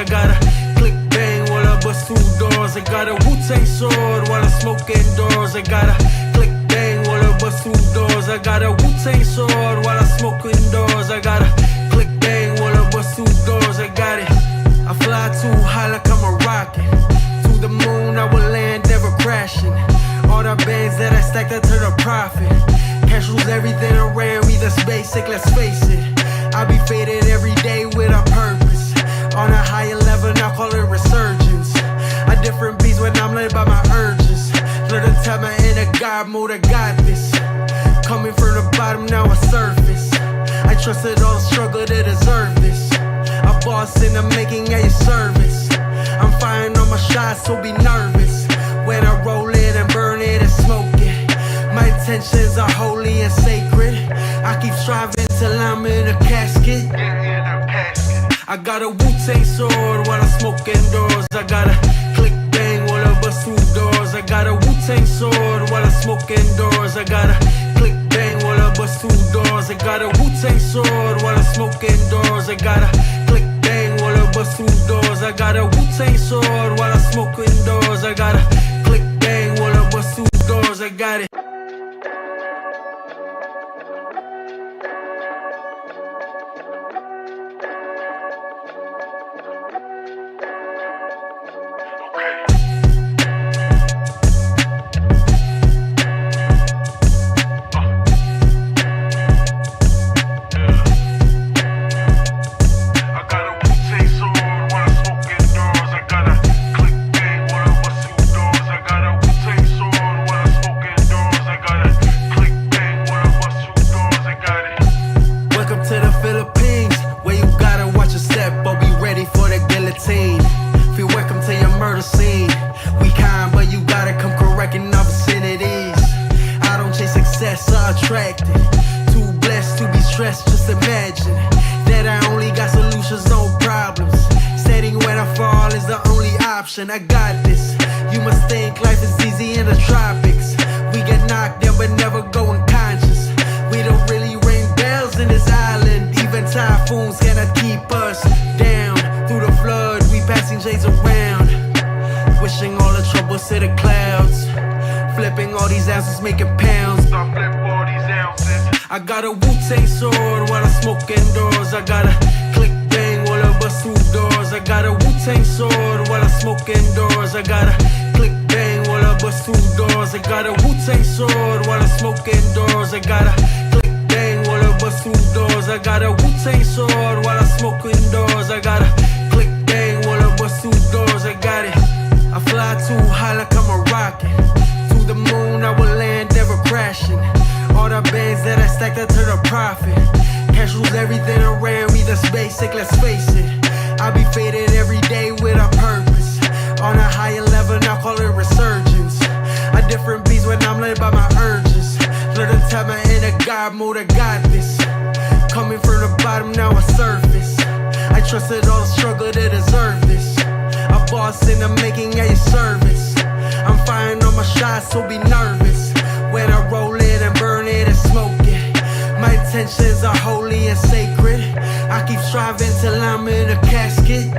I gotta click bang while I bust two doors. I got a Wu-Tang sword while I smoke indoors. I gotta click bang while I bust two doors. I got a Wu-Tang sword while I smoke indoors. I gotta click bang while I bust two doors. I got it. I fly too high like I'm a rocket. To the moon I will land, never crashing. All the bands that I stacked, I turn a profit. Cash rules everything around me, that's basic, let's face it. I be faded every day with a purpose. On a higher level, now call it resurgence. A different beast when I'm led by my urges. Learn to tell my inner God mode, I got this. Coming from the bottom, now I surface. I trusted all the struggle to deserve this. A boss in the making at your service. I'm firing on my shots, so be nervous. When I roll it and burn it and smoke it. My intentions are holy and sacred. I keep striving till I'm in a casket. I got a Wu-Tang sword while I smoke indoors. I gotta click bang while I bust two doors. I got a Wu-Tang sword while I smoke indoors. I gotta click bang while I bust two doors. I got a Wu-Tang sword while I smoke indoors. I gotta click bang while I bust two doors. I got a Wu-Tang sword while I smoke indoors. I gotta click bang while I bust two doors. I got it. Too blessed to be stressed, just imagine that I only got solutions, no problems. Setting when I fall is the only option. I got this. You must think life is easy in the tropics. We get knocked down but never go unconscious. We don't really ring bells in this island. Even typhoons cannot keep us down. Through the flood, we passing shades around. Wishing all the troubles to the clouds. Flipping all these ounces, making pounds. I got a Wu-Tang sword while I smoke indoors. I gotta click bang while I bust two doors. I got a Wu-Tang sword while I smoke indoors. I gotta click bang while I bust two doors. I got a Wu-Tang sword while I smoke indoors. I gotta click bang while I bust two doors. I got a Wu-Tang sword while I smoke indoors. I gotta click bang while I bust two doors. I got it. I fly too high like I'm a rocket. To the moon I will land, never crashing. All the bands that I stacked, I turn a profit. Cash rules everything around me, that's basic, let's face it. I be faded every day with a purpose. On a higher level, now call it resurgence. A different beast when I'm led by my urges. Learn to tell my inner God mode, I got this. Coming from the bottom, now I surface. I trusted all the struggle to deserve this. A boss in the making at your service. I'm firing on my shots, so be nervous. When I roll it and burn it and smoke it. My intentions are holy and sacred. I keep striving till I'm in a casket.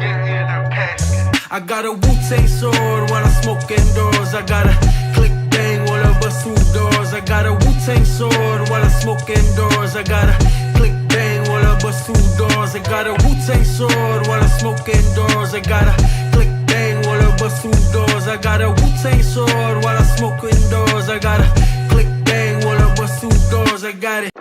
I got a Wu-Tang sword while I smoke indoors. I gotta click bang while I bust two doors. I got a Wu-Tang sword while I smoke indoors. I gotta click bang while I bust two doors. I got a Wu-Tang sword while I smoke indoors. I gotta click bang while I bust two doors. I got a Wu-Tang sword while I smoke indoors. I gotta click bang while I bust two doors. I got it.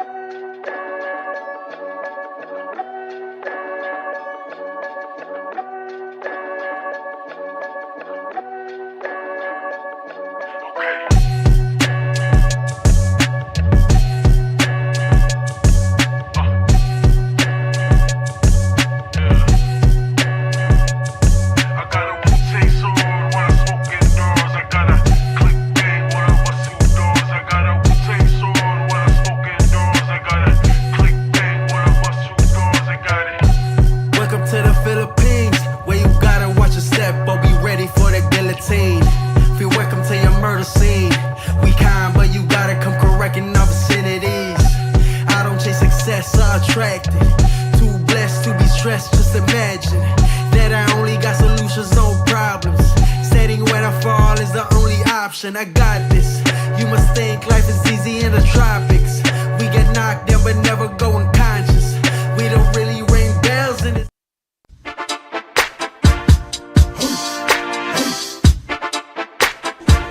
option. I got this. You must think life is easy in the tropics. We get knocked down but never go unconscious. We don't really ring bells in this.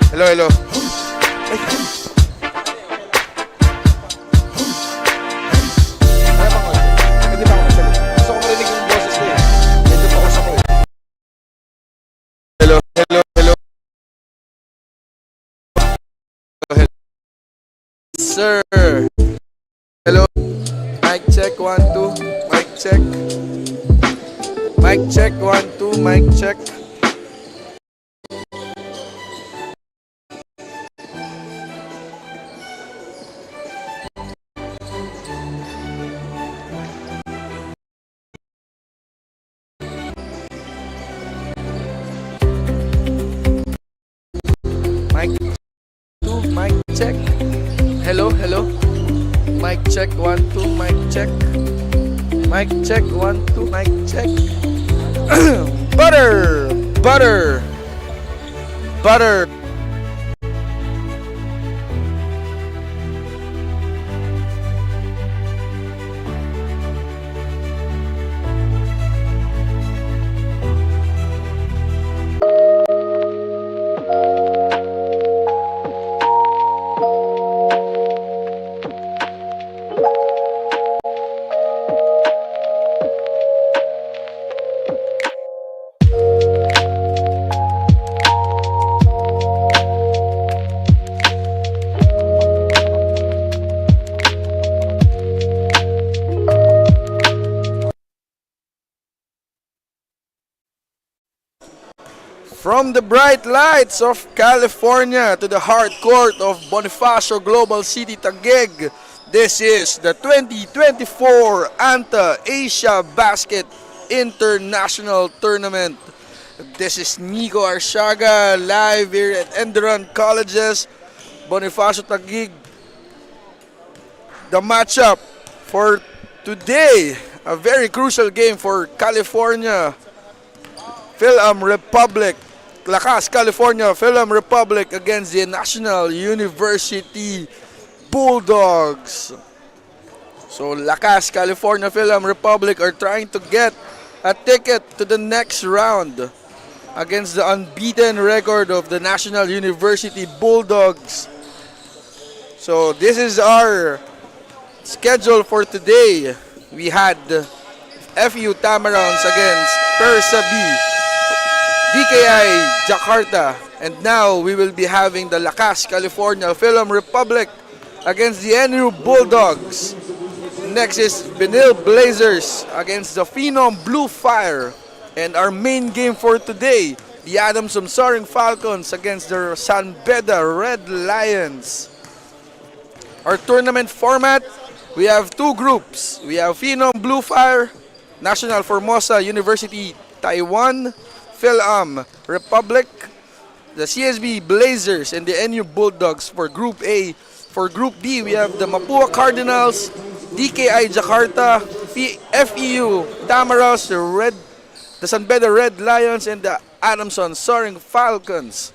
Hello, hello. Pwede ba ako magsalita? Gusto ko marinig yung boses ko eh. Medyo paus ako eh. Hello, hello, hello. Hello. Sir. Hello. Mic check, 1, 2. Mic check. Mic check, 1, 2. Mic check. Mic 2, mic check. Hello, hello. Mic check, 1, 2, mic check. Mic check, 1, 2, mic check. Butter, butter, butter. From the bright lights of California to the hard court of Bonifacio Global City Taguig, this is the 2024 ANTA Asiabasket International Tournament. This is Nico Arsiaga live here at Enderun Colleges, Bonifacio Taguig. The matchup for today, a very crucial game for California Film Republic. Lakas, California Film Republic against the National University Bulldogs. So Lakas, California Film Republic are trying to get a ticket to the next round against the unbeaten record of the National University Bulldogs. So this is our schedule for today. We had FU Tamarons against Persa B, DKI Jakarta, and now we will be having the Lakas, California Film Republic against the NU Bulldogs. Next is Benil Blazers against the Phenom Blue Fire. And our main game for today, the Adamson Soaring Falcons against the San Beda Red Lions. Our tournament format, we have two groups. We have Phenom Blue Fire, National Formosa University Taiwan, Film Republic, the CSB Blazers, and the NU Bulldogs for Group A. For Group B, we have the Mapua Cardinals, DKI Jakarta, FEU Tamaros, the San Beda Red Lions, and the Adamson Soaring Falcons.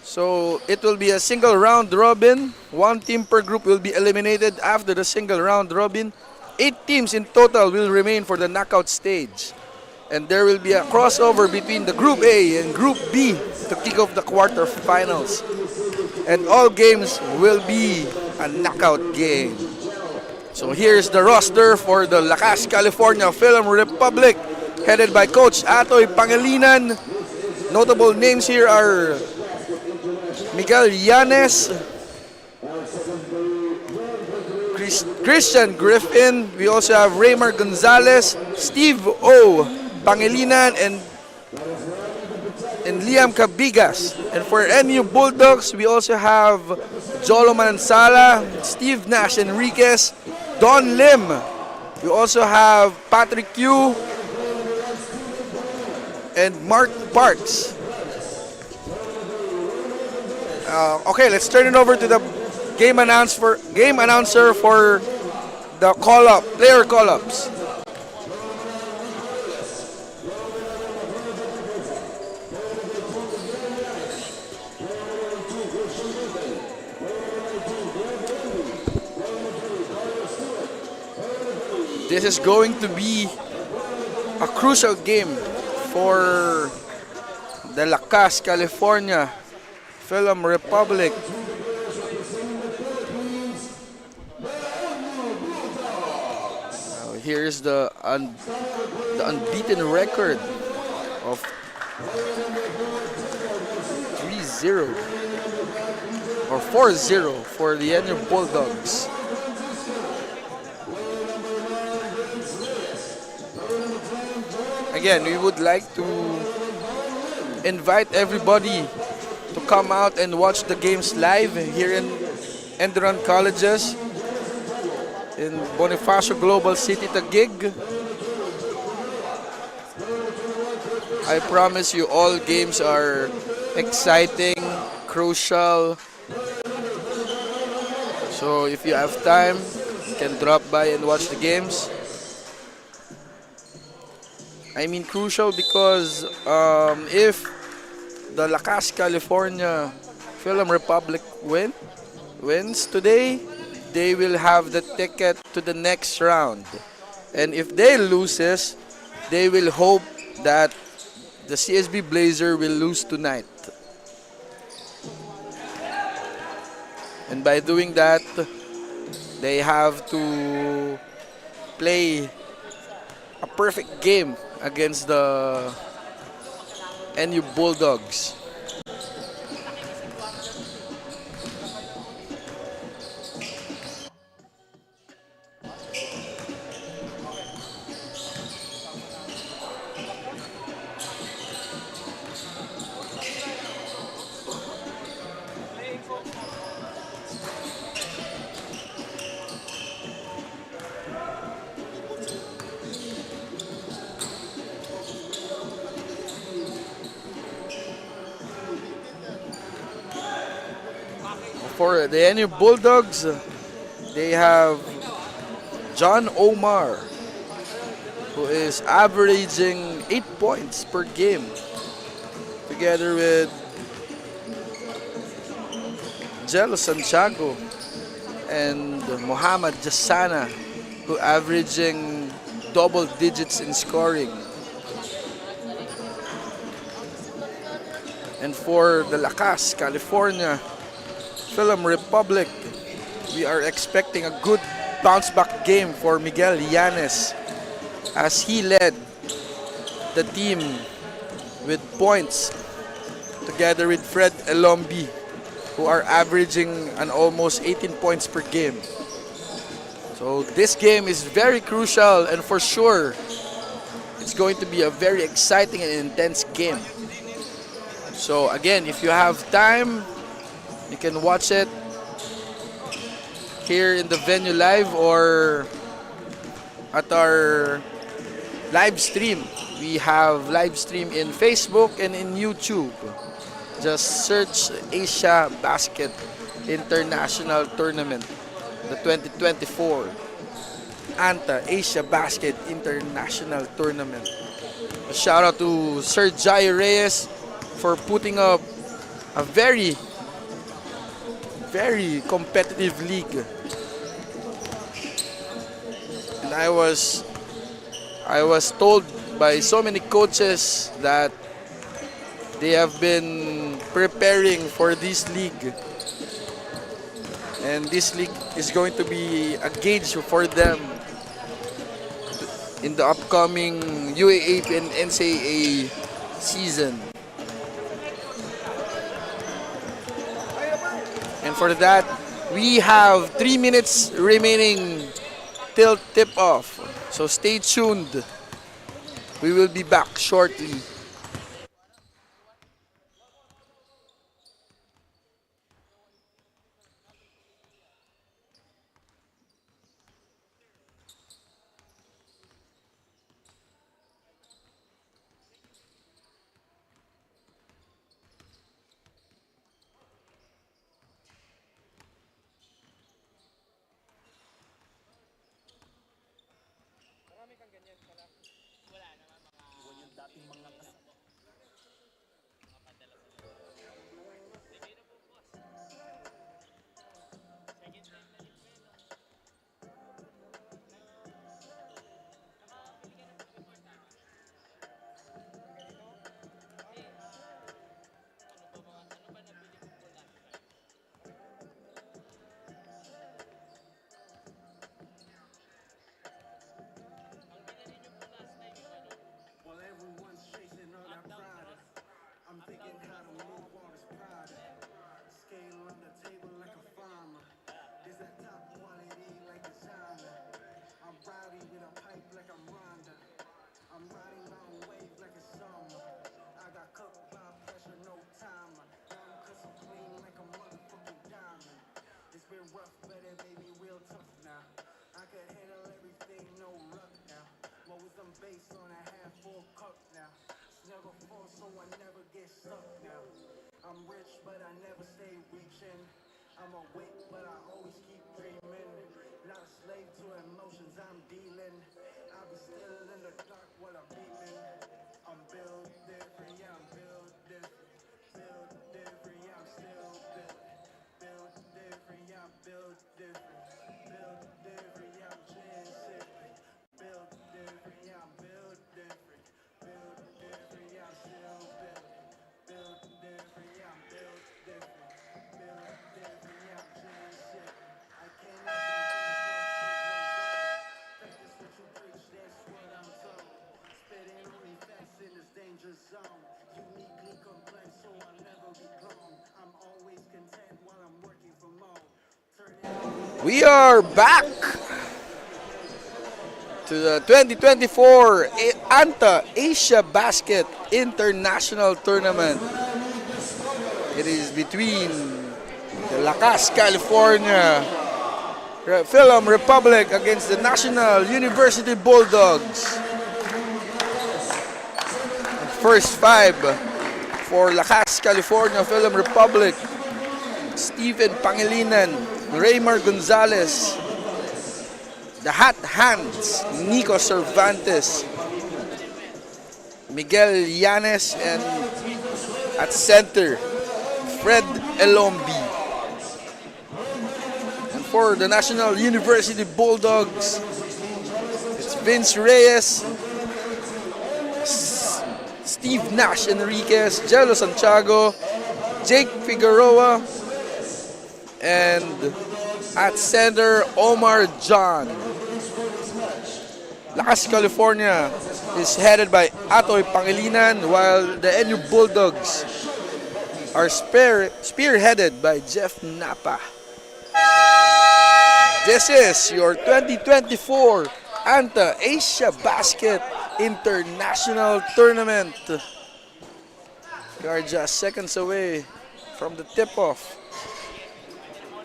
So it will be a single round robin. One team per group will be eliminated after the single round robin. 8 teams in total will remain for the knockout stage. And there will be a crossover between the Group A and Group B to kick off the quarterfinals. And all games will be a knockout game. So here's the roster for the Lakas, California Film Republic, headed by Coach Atoy Pangilinan. Notable names here are Miguel Yanes, Christian Griffin. We also have Raymer Gonzalez, Steve O. Pangilinan, and Liam Cabigas. And for NU Bulldogs, we also have Jolo Manansala, Steve Nash Enriquez, Don Lim. We also have Patrick Yu and Mark Parks. Okay, let's turn it over to the game announcer for the player call-ups. This is going to be a crucial game for the Lakas, California Film Republic. Now, here's the unbeaten record of 3-0 or 4-0 for the Enderun Bulldogs. Again, we would like to invite everybody to come out and watch the games live here in Enderun Colleges in Bonifacio Global City, Taguig. I promise you all games are exciting, crucial. So if you have time, you can drop by and watch the games. I mean crucial because if the Lakas, California Film Republic wins today, they will have the ticket to the next round. And if they loses, they will hope that the CSB Blazer will lose tonight. And by doing that, they have to play a perfect game against the NU Bulldogs. For the NU Bulldogs, they have John Omar, who is averaging 8 points per game, together with Jello Santiago and Muhammad Jassana, who averaging double digits in scoring. And for the Lakas, California Film Republic, we are expecting a good bounce back game for Miguel Llanes as he led the team with points together with Fred Elombi, who are averaging an almost 18 points per game. So this game is very crucial, and for sure it's going to be a very exciting and intense game. So again, if you have time, you can watch it here in the venue live or at our live stream. We have live stream in Facebook and in YouTube. Just search Asia Basket International Tournament, the 2024 ANTA Asiabasket International Tournament. A shout out to Sir Jai Reyes for putting up a very competitive league. And I was told by so many coaches that they have been preparing for this league. And this league is going to be a gauge for them in the upcoming UAAP and NCAA season. And for that, we have 3 minutes remaining till tip-off. So stay tuned. We will be back shortly. base on a half full cup now. Never fall, so I never get stuck now. I'm rich, but I never stay reaching. I'm awake, but I always keep dreaming. Not a slave to emotions I'm dealing. I'll be still in the dark while I'm beaming. I'm built different, yeah, I'm built different. Built different, yeah, I'm still built. Built different, yeah, I'm built different. Built different, yeah, I'm sick. Built different, yeah, I'm built different. Built different, yeah, I'm still built. Built different, yeah, I'm built different. Built different, yeah, I'm sick. I cannot be practice what you preach, that's what I'm told. Spitting only facts in this danger zone. Uniquely complex, so I'll never be cloned. I'm always content while I'm working from home. We are back to the 2024 ANTA Asiabasket International Tournament. It is between the Lakas, California Film Republic against the National University Bulldogs. First five for Lakas, California Film Republic: Stephen Pangilinan, Raymar Gonzalez, the Hot Hands, Nico Cervantes, Miguel Llanes, and at center, Fred Elombi. And for the National University Bulldogs, it's Vince Reyes, Steve Nash Enriquez, Jello Santiago, Jake Figueroa, and at center, Omar John. Lakas, California is headed by Atoy Pangilinan, while the NU Bulldogs are spearheaded by Jeff Napa. This is your 2024 ANTA Asiabasket International Tournament. We are just seconds away from the tip-off.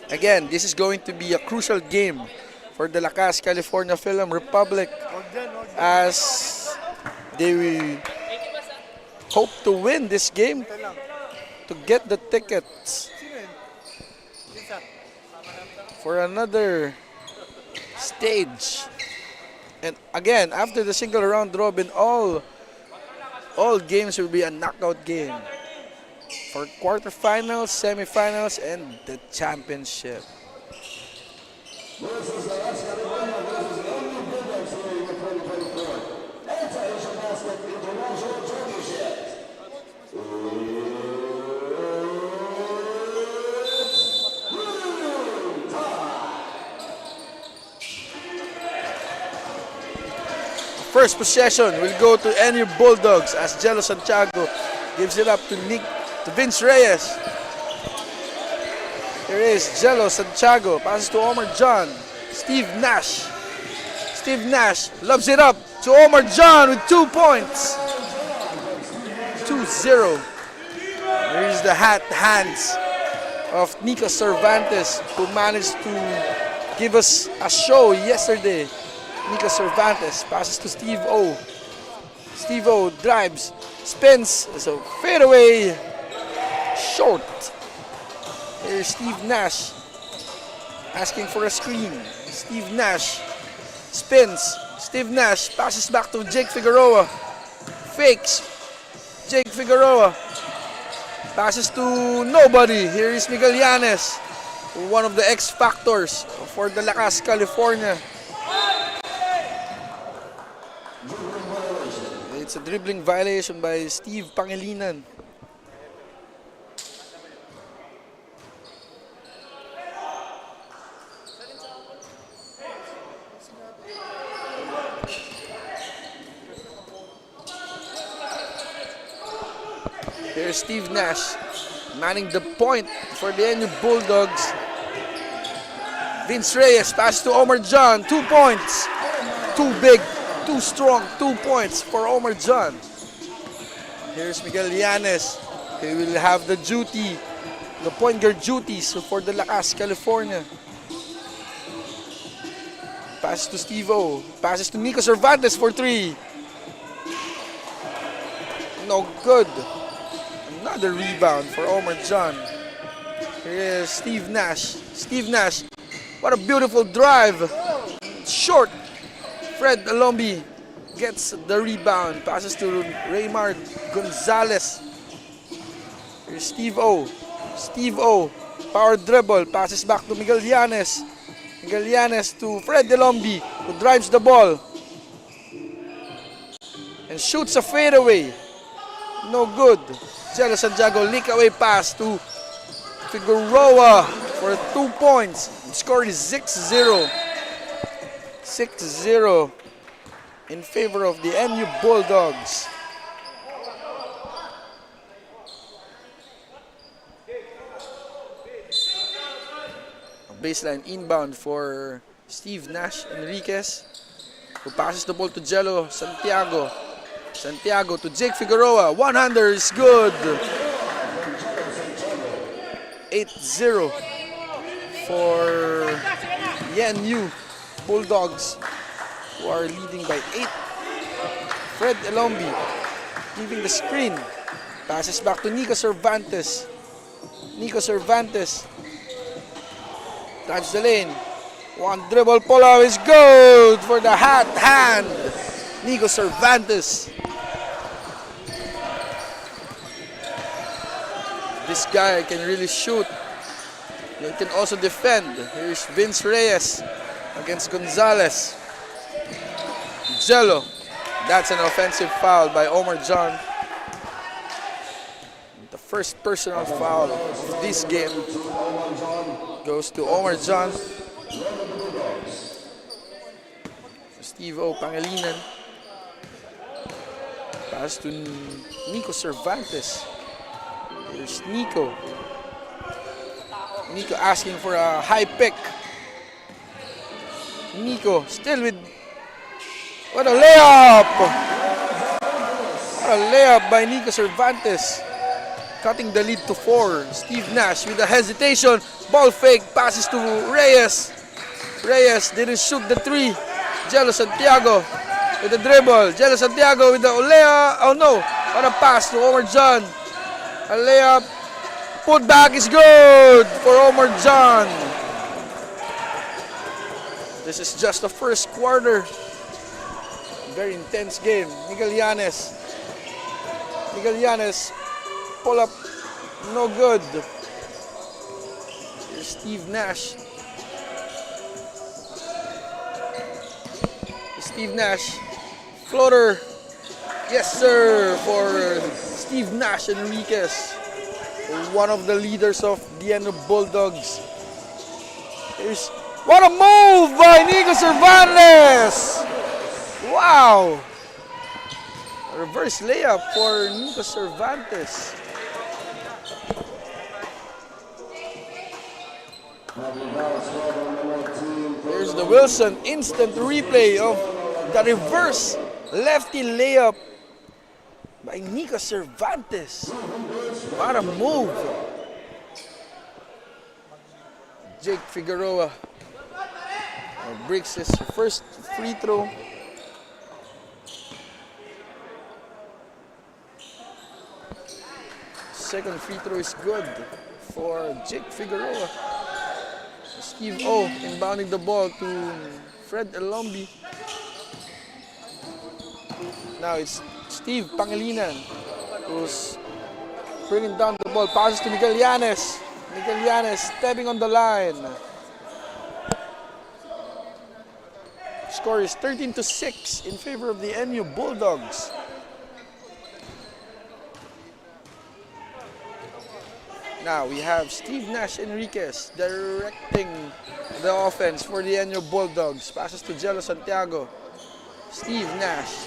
Again, this is going to be a crucial game for the Lakas, California Film Republic, as they will hope to win this game to get the tickets for another stage. And again, after the single round robin, all games will be a knockout game for quarterfinals, semifinals, and the championship. First possession will go to NU Bulldogs as Jello Santiago gives it up to Vince Reyes. Here is Jello Santiago, passes to Omar John. Steve Nash loves it up to Omar John with 2 points. 2-0. Here is the hot hands of Nico Cervantes, who managed to give us a show yesterday. Nico Cervantes passes to Steve O. Steve O drives, spins, so fade away, short. Here's Steve Nash asking for a screen. Steve Nash spins. Steve Nash passes back to Jake Figueroa. Fakes. Jake Figueroa passes to nobody. Here is Miguel Llanes, one of the X factors for the Lakas, California. It's a dribbling violation by Steve Pangilinan. Here's Steve Nash manning the point for the NU Bulldogs. Vince Reyes passes to Omar John. 2 points. Too big, too strong. 2 points for Omar John. Here's Miguel Llanes. He will have the duty, the point guard duties for the Lakas, California. Passes to Steve O. Passes to Nico Cervantes for 3. No good. Another rebound for Omar John. Here is Steve Nash. Steve Nash. What a beautiful drive. Short. Fred Alombi gets the rebound. Passes to Raymar Gonzalez. Here's Steve O. Steve O. Power dribble. Passes back to Miguel Llanes. Miguel Llanes to Fred Alombi, who drives the ball and shoots a fadeaway. No good. Jello Santiago leak away pass to Figueroa for 2 points. The score is 6-0. 6-0 in favor of the NU Bulldogs. A baseline inbound for Steve Nash Enriquez, who passes the ball to Jello Santiago. Santiago to Jake Figueroa. One-hander is good. 8-0 for the NU Bulldogs, who are leading by 8. Fred Elombi leaving the screen. Passes back to Nico Cervantes. Nico Cervantes drives the lane. One dribble pull-up is good for the hot hand. Nico Cervantes. This guy can really shoot. He can also defend. Here's Vince Reyes against Gonzalez. Jello. That's an offensive foul by Omar John. The first personal foul of this game goes to Omar John. Steve O. Pangilinan. Pass to Nico Cervantes. Here's Nico. Nico asking for a high pick. Nico still with... What a layup! What a layup by Nico Cervantes. Cutting the lead to 4. Steve Nash with a hesitation. Ball fake. Passes to Reyes. Reyes didn't shoot the 3. Jello Santiago with the dribble. Jello Santiago with the layup. Oh no. What a pass to Omar John. A layup. Put back is good for Omar John. This is just the first quarter. Very intense game. Miguel Llanes. Miguel Llanes. Pull up. No good. Here's Steve Nash. Steve Nash. Floater. Yes, sir, for Steve Nash Enriquez. One of the leaders of the NU Bulldogs. Here's, what a move by Nico Cervantes! Wow! A reverse layup for Nico Cervantes. Here's the Wilson instant replay of the reverse lefty layup by Nico Cervantes. What a move. Jake Figueroa breaks his first free throw. Second free throw is good for Jake Figueroa. Steve O inbounding the ball to Fred Elombi. Now it's Steve Pangilinan who's bringing down the ball. Passes to Miguel Llanes. Miguel Llanes stepping on the line. Score is 13-6 in favor of the NU Bulldogs. Now we have Steve Nash Enriquez directing the offense for the NU Bulldogs. Passes to Jello Santiago. Steve Nash.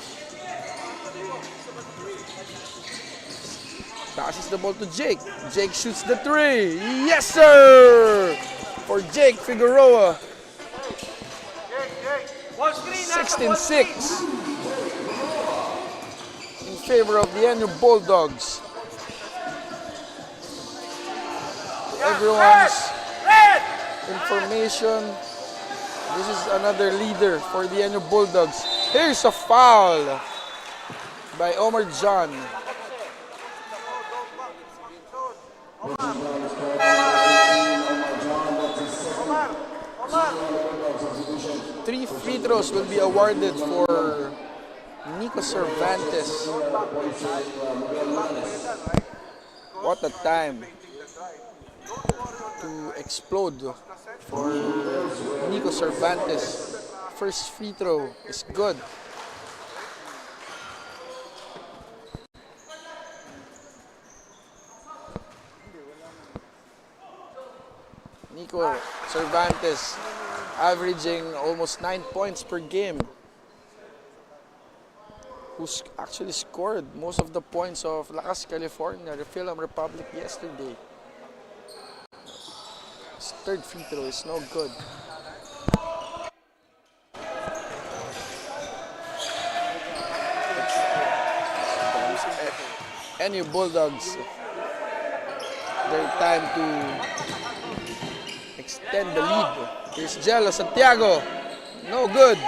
Passes the ball to Jake. Jake shoots the 3. Yes, sir! For Jake Figueroa. 16-6 in favor of the NU Bulldogs. Everyone's information. This is another leader for the NU Bulldogs. Here's a foul by Omar John. Three free throws will be awarded for Nico Cervantes. What a time to explode for Nico Cervantes. First free throw is good. Nico Cervantes averaging almost 9 points per game. Who's actually scored most of the points of Lakas, California, the Film Republic yesterday. His third free throw is no good. Any Bulldogs, their time to extend the lead. Here's Jello Santiago. No good.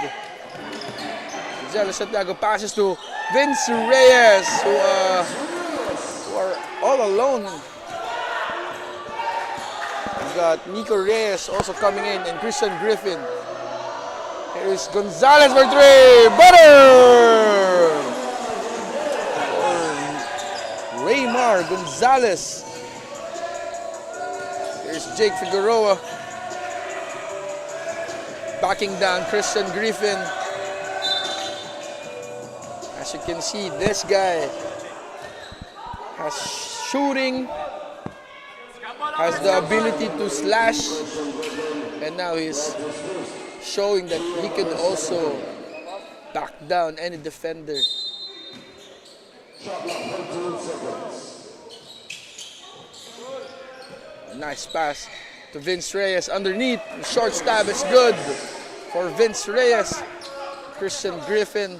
Jello Santiago passes to Vince Reyes, who are all alone. We've got Nico Reyes also coming in and Christian Griffin. Here's Gonzalez for three. Butter! For Raymar Gonzalez. Here's Jake Figueroa. Backing down Christian Griffin. As you can see, this guy has shooting, has the ability to slash, and now he's showing that he can also back down any defender. Nice pass to Vince Reyes underneath. The short stab is good for Vince Reyes. Christian Griffin.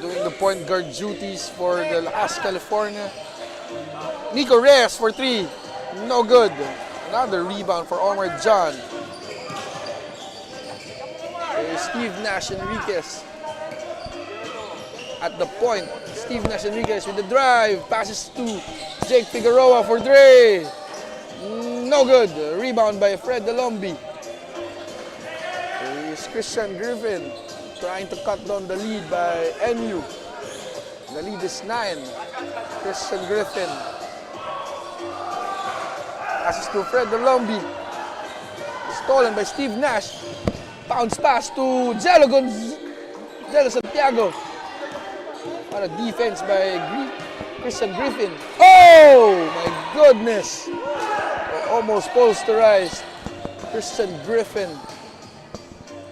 Doing the point guard duties for the Lakas, California. Nico Reyes for three. No good. Another rebound for Omar John. There's Steve Nash Enriquez. At the point, Steve Nash Enriquez with the drive. Passes to Jake Figueroa for three. No good. Rebound by Fred Delombi. There's Christian Griffin trying to cut down the lead by NU. The lead is 9. Christian Griffin. Passes to Fred Delombi. Stolen by Steve Nash. Bounce pass to Jello Santiago. What a defense by Christian Griffin. Oh my goodness! Almost posterized Christian Griffin.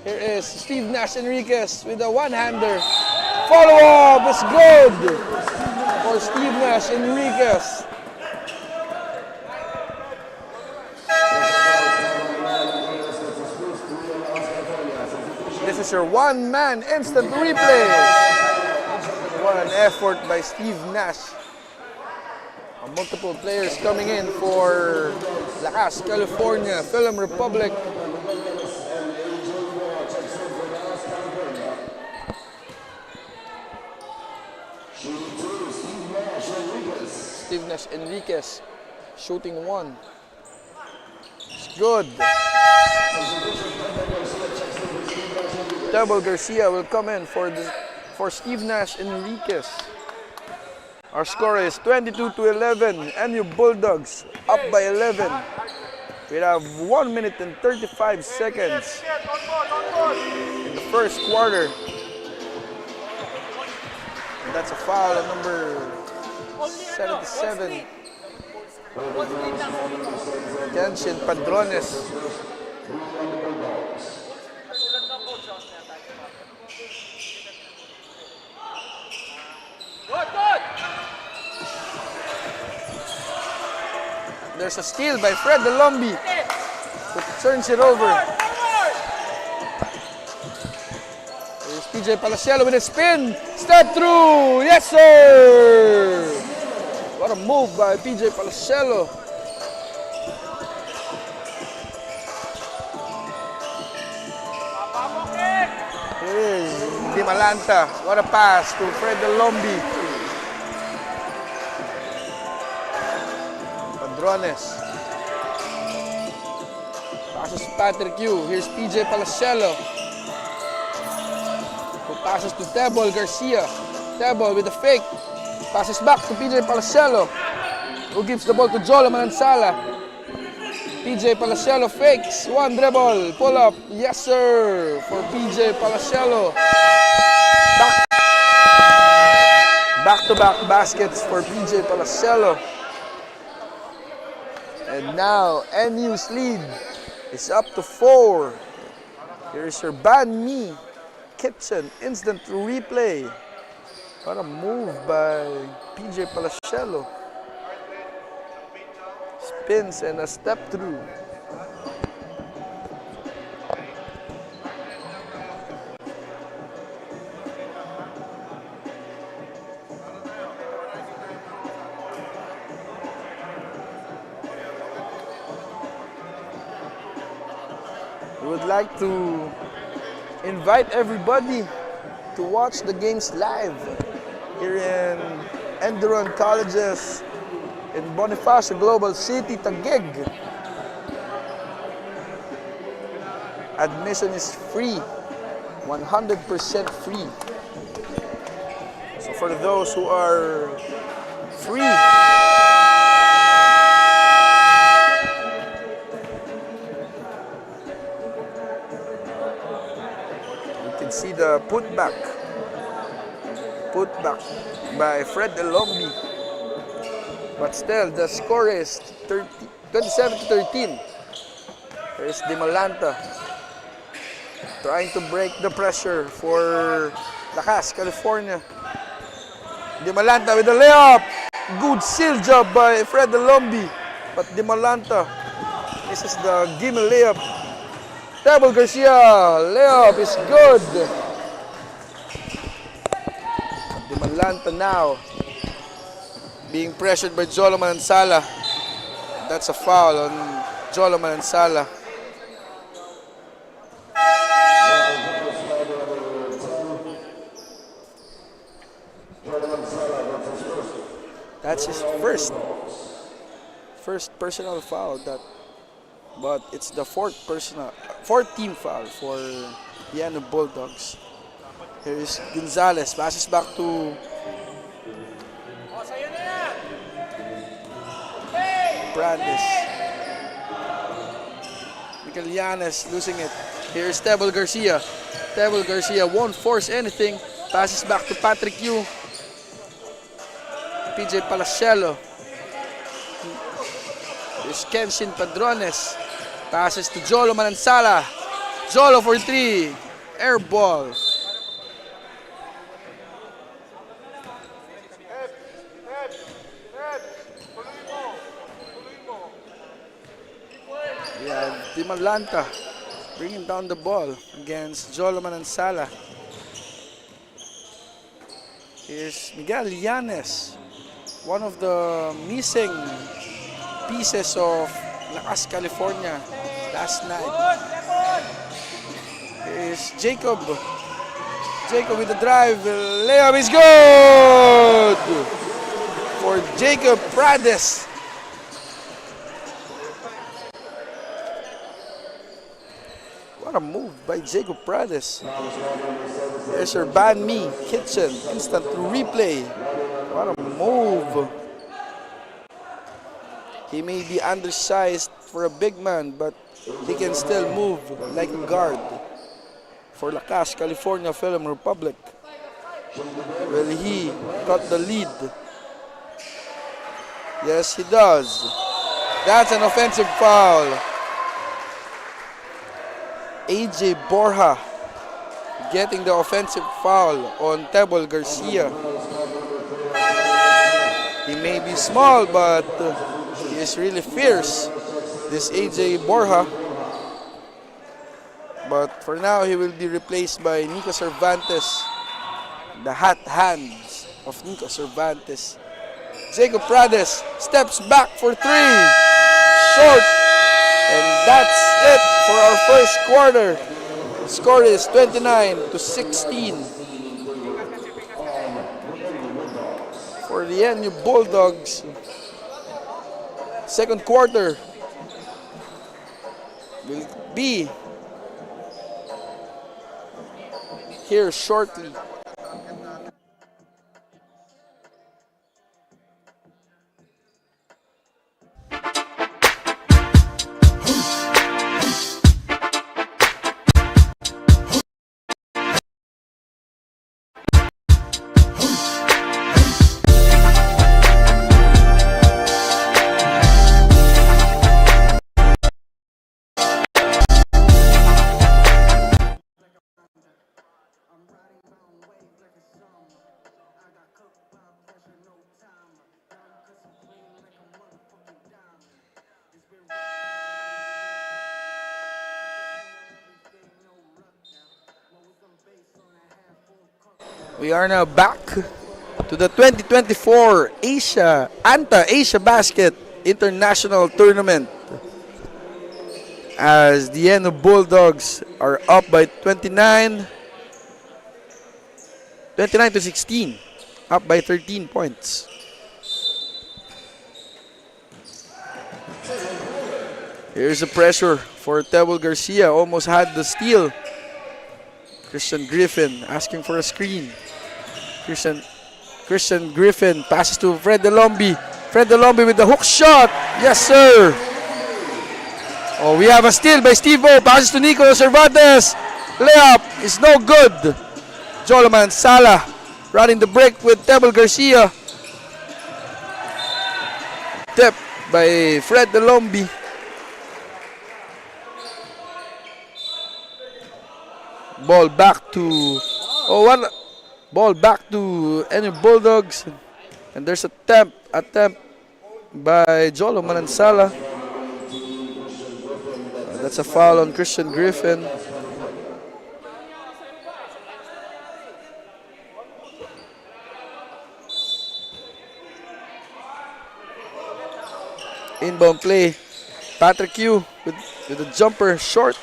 Here is Steve Nash Enriquez with a one-hander. Follow-up is good for Steve Nash Enriquez. This is your one-man instant replay. What an effort by Steve Nash. Multiple players coming in for Lakas, California, Film Republic. Steve Nash Enriquez shooting one. It's good. Double Garcia will come in for Steve Nash Enriquez. Our score is 22-11. NU Bulldogs up by 11. We have 1 minute and 35 seconds in the first quarter. And that's a foul at number 77. Kenshin Padrones. There's a steal by Fred Delombi, who turns it over. There's PJ Palacielo with a spin. Step through. Yes, sir. What a move by PJ Palacielo. Here is Di Malanta. What a pass to Fred Delombi. Padrones. Passes to Patrick Yu. Here's PJ Palacielo. Who passes to Tebol Garcia. Tebol with a fake. Passes back to PJ Palacielo. Who gives the ball to Jolo Manansala. PJ Palacielo fakes. One dribble. Pull up. Yes, sir. For PJ Palacielo. Back-to-back baskets for PJ Palacielo. And now, NU's lead is up to 4. Here's your Ban Mi Kitchen instant replay. What a move by PJ Palacielo. Spins and a step through. We would like to invite everybody to watch the games live here in Enderun Colleges in Bonifacio Global City, Taguig. Admission is free, 100% free. So for those who are free, you can see the putback by Fred Elombi. But still, the score is 27-13. There's Dimalanta trying to break the pressure for Lakas, California. Dimalanta with a layup. Good seal job by Fred Elombi. But Dimalanta misses the gimme layup. Tebol Garcia, layup is good. Dimalanta now being pressured by Jolo Manansala. That's a foul on Jolo Manansala. That's his first personal foul, but it's the fourth team foul for the ANTA Bulldogs. Here is Gonzalez, passes back to Brandes. Miguel Llanes losing it. Here's Tebol Garcia. Tebol Garcia won't force anything. Passes back to Patrick Yu. PJ Palacielo. Here's Kenshin Padrones. Passes to Jolo Manansala. Jolo for 3. Air ball. Yeah, Dimalanta bringing down the ball against Jolo Manansala. Here's Miguel Llanes, one of the missing pieces of Lakas, California last night. Here's Jacob. Jacob with the drive. Layup is good for Jacob Prades. What a move by Jacob Prades. There's your Ban Mi Kitchen instant replay. What a move. He may be undersized for a big man, but he can still move like a guard for Lakas, California Film Republic. Will he cut the lead? Yes, he does. That's an offensive foul. AJ Borja getting the offensive foul on Tebol Garcia. He may be small, but he is really fierce, this AJ Borja. But for now, he will be replaced by Nico Cervantes. The hot hands of Nico Cervantes. Jacob Prades steps back for 3. Short. And that's it for our first quarter. The score is 29-16 for the NU Bulldogs. second quarter will be here shortly. We are now back to the 2024 ANTA Asiabasket International Tournament as the Bulldogs are up by 29 to 16, up by 13 points. Here's the pressure for Tebel Garcia, almost had the steal. Christian Griffin asking for a screen. Christian Griffin passes to Fred Delombi. Fred Delombi with the hook shot. Yes, sir. Oh, we have a steal by Steve O. Passes to Nico Cervantes. Layup is no good. Joloman Sala running the break with Tebel Garcia. Tip by Fred Delombi. Ball back to ball back to any Bulldogs, and there's attempt by Jolo Manansala. That's a foul on Christian Griffin. Inbound play. Patrick Yu with a jumper short.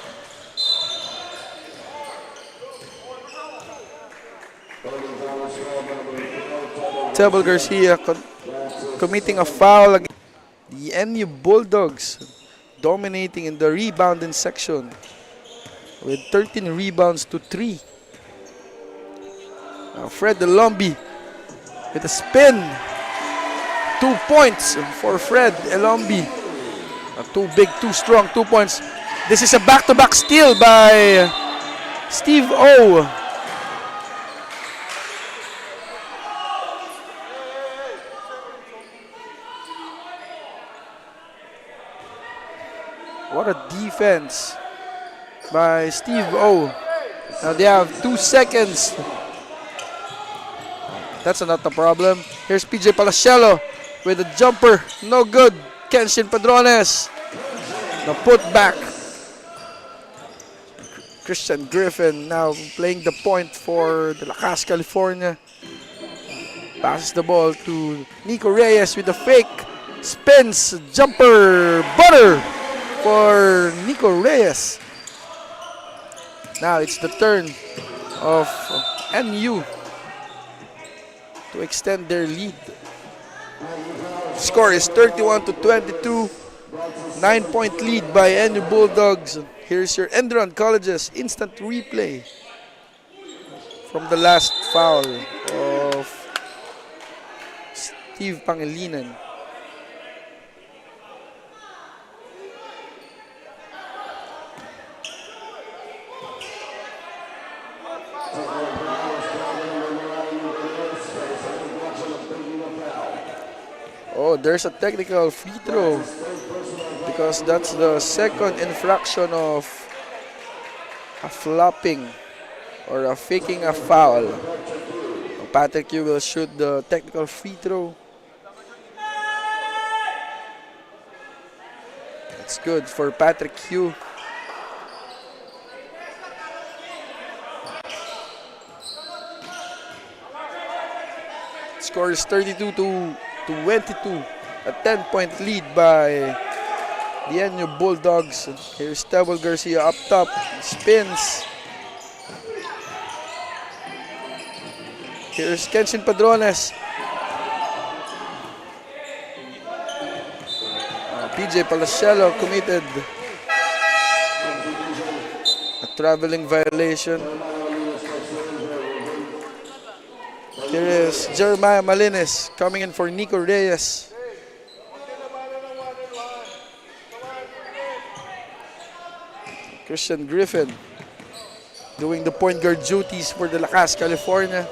Tebel Garcia committing a foul against the NU Bulldogs, dominating in the rebounding section with 13 rebounds to 3. Now Fred Delombi with a spin. 2 points for Fred Delombi. Too strong 2 points. This is a back-to-back steal by Steve O. What a defense by Steve O. Now they have 2 seconds. That's not a problem. Here's PJ Palacielo with a jumper. No good. Kenshin Padrones. The putback. Christian Griffin now playing the point for the Lakas, California. Passes the ball to Nico Reyes with a fake. Spins. Jumper. Butter for Nico Reyes. Now it's the turn of NU to extend their lead. Score is 31 to 22. 9-point lead by NU Bulldogs. Here's your Enderun College's instant replay from the last foul of Steve Pangilinan. Oh, there's a technical free throw because that's the second infraction of a flopping or a faking a foul. Patrick Yu will shoot the technical free throw. That's good for Patrick Yu. Score is 32 to 22. A 10-point lead by the NU Bulldogs. Here's Tebel Garcia up top. Spins. Here's Kenshin Padrones. PJ Palacielo committed a traveling violation. Here is Jeremiah Malines coming in for Nico Reyes. Christian Griffin doing the point guard duties for the Lakas, California.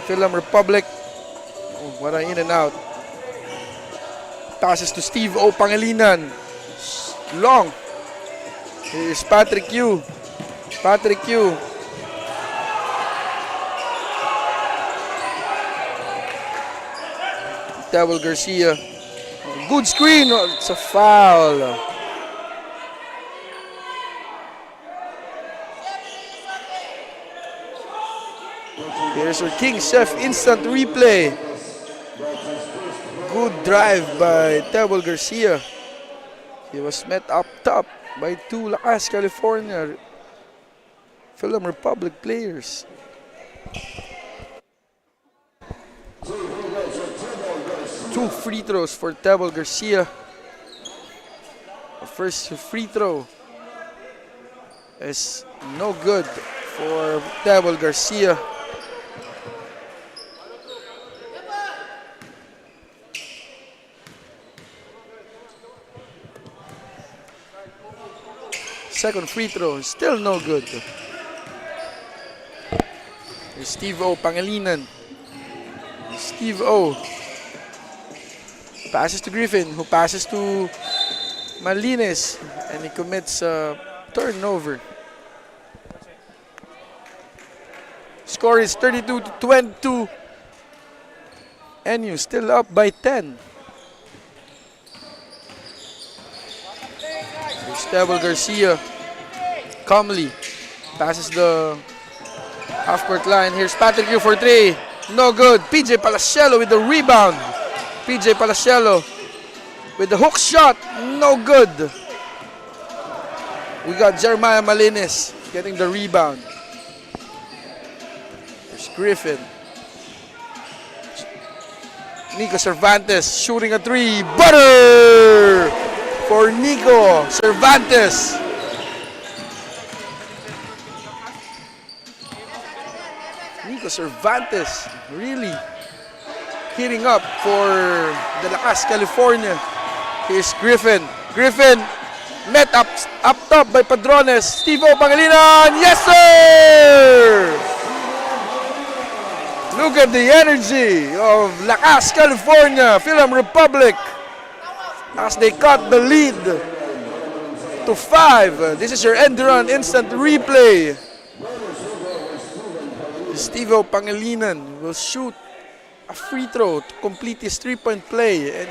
Film Republic. Oh, what an in and out. Passes to Steve O. Pangilinan. Long. Here's Patrick Yu. Patrick Yu. Tewel Garcia. Good screen. Oh, it's a foul. Here's our King Chef instant replay. Good drive by Tewel Garcia. He was met up top by two Lakas, California Film Republic players. Two free throws for Tewel Garcia. The first free throw is no good for Tewel Garcia. Second free throw is still no good. Here's Steve O. Pangilinan. Steve O. Passes to Griffin, who passes to Malines, and he commits a turnover. Score is 32-22. NU still up by 10. Here's Tewel Garcia. Comley passes the half-court line. Here's Patrick Yu for three. No good. PJ Palacielo with the rebound. PJ Palacielo with the hook shot. No good. We got Jeremiah Malines getting the rebound. There's Griffin. Nico Cervantes shooting a three. Butter for Nico Cervantes. Nico Cervantes really heating up for the Lakas, California. Here's Griffin. Griffin met up top by Padrones. Steve O. Pangilinan. Yes, sir! Look at the energy of Lakas, California Film Republic as they cut the lead to 5. This is your Enderun instant replay. Steve O. Pangilinan will shoot a free throw to complete his three-point play. And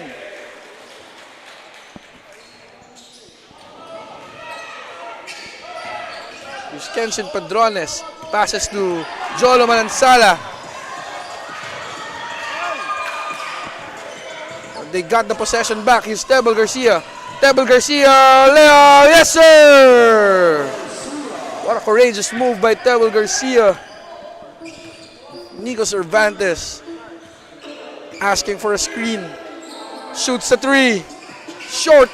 here's Kenshin Padrones. Passes to Jolo Manansala. They got the possession back. Here's Tewel Garcia. Tewel Garcia. Leo. Yes, sir! What a courageous move by Tewel Garcia. Nico Cervantes asking for a screen. Shoots the three. Short.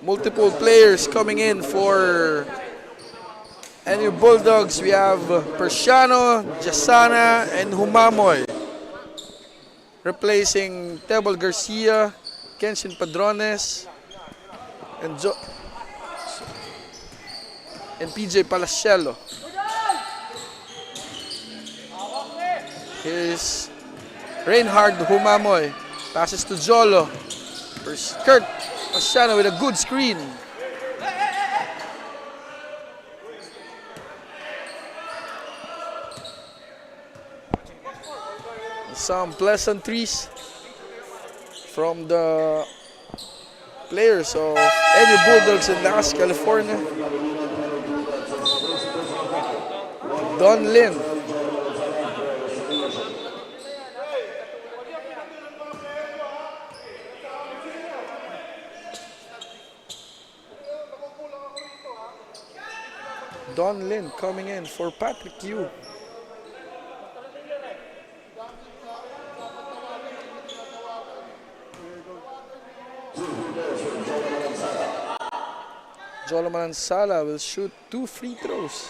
Multiple players coming in for NU Bulldogs. We have Persiano, Jasana, and Humamoy. Replacing Tewel Garcia, Kenshin Padrones, and PJ Palacielo. Here's Reinhard Humamoy. Passes to Jolo. First Kurt Persiano with a good screen. Some pleasantries from the players of NU Bulldogs in Lakas, California. Don Lin. Don Lin coming in for Patrick Yu. Joloman Sala will shoot 2 free throws.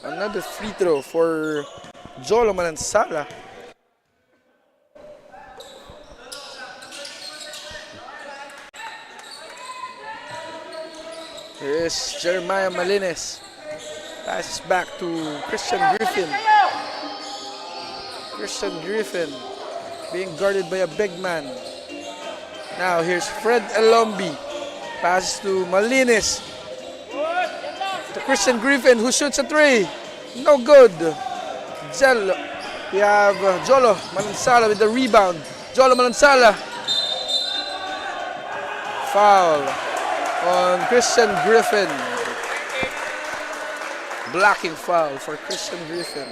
Another free throw for Joloman Sala. Here is Jeremiah Malines. Passes back to Christian Griffin. Christian Griffin being guarded by a big man. Now here's Fred Elombi. Passes to Malines. To Christian Griffin who shoots a 3. No good. We have Jolo Manansala with the rebound. Jolo Manansala. Foul on Christian Griffin. Blocking foul for Christian Griffin.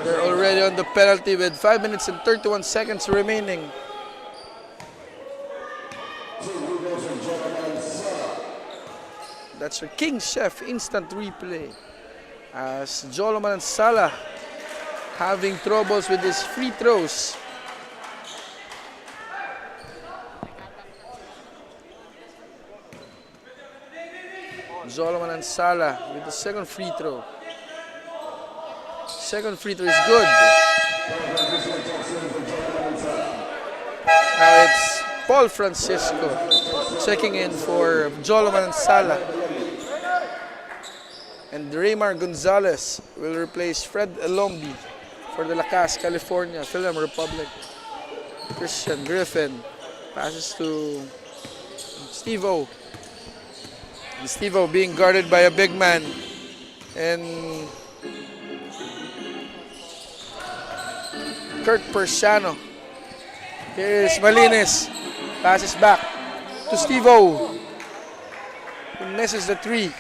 They're already on the penalty with 5 minutes and 31 seconds remaining. That's your King Chef instant replay. As Joloman and Salah having troubles with his free throws. Joloman and Salah with the second free throw. Second free throw is good. Now it's Paul Francisco checking in for Joloman and Salah. And Raymar Gonzalez will replace Fred Elombi for the Lakas, California, Film Republic. Christian Griffin passes to Steve-O. And Steve-O being guarded by a big man. And Kurt Persiano. Here is Malines. Passes back to Steve-O. Who misses the 3.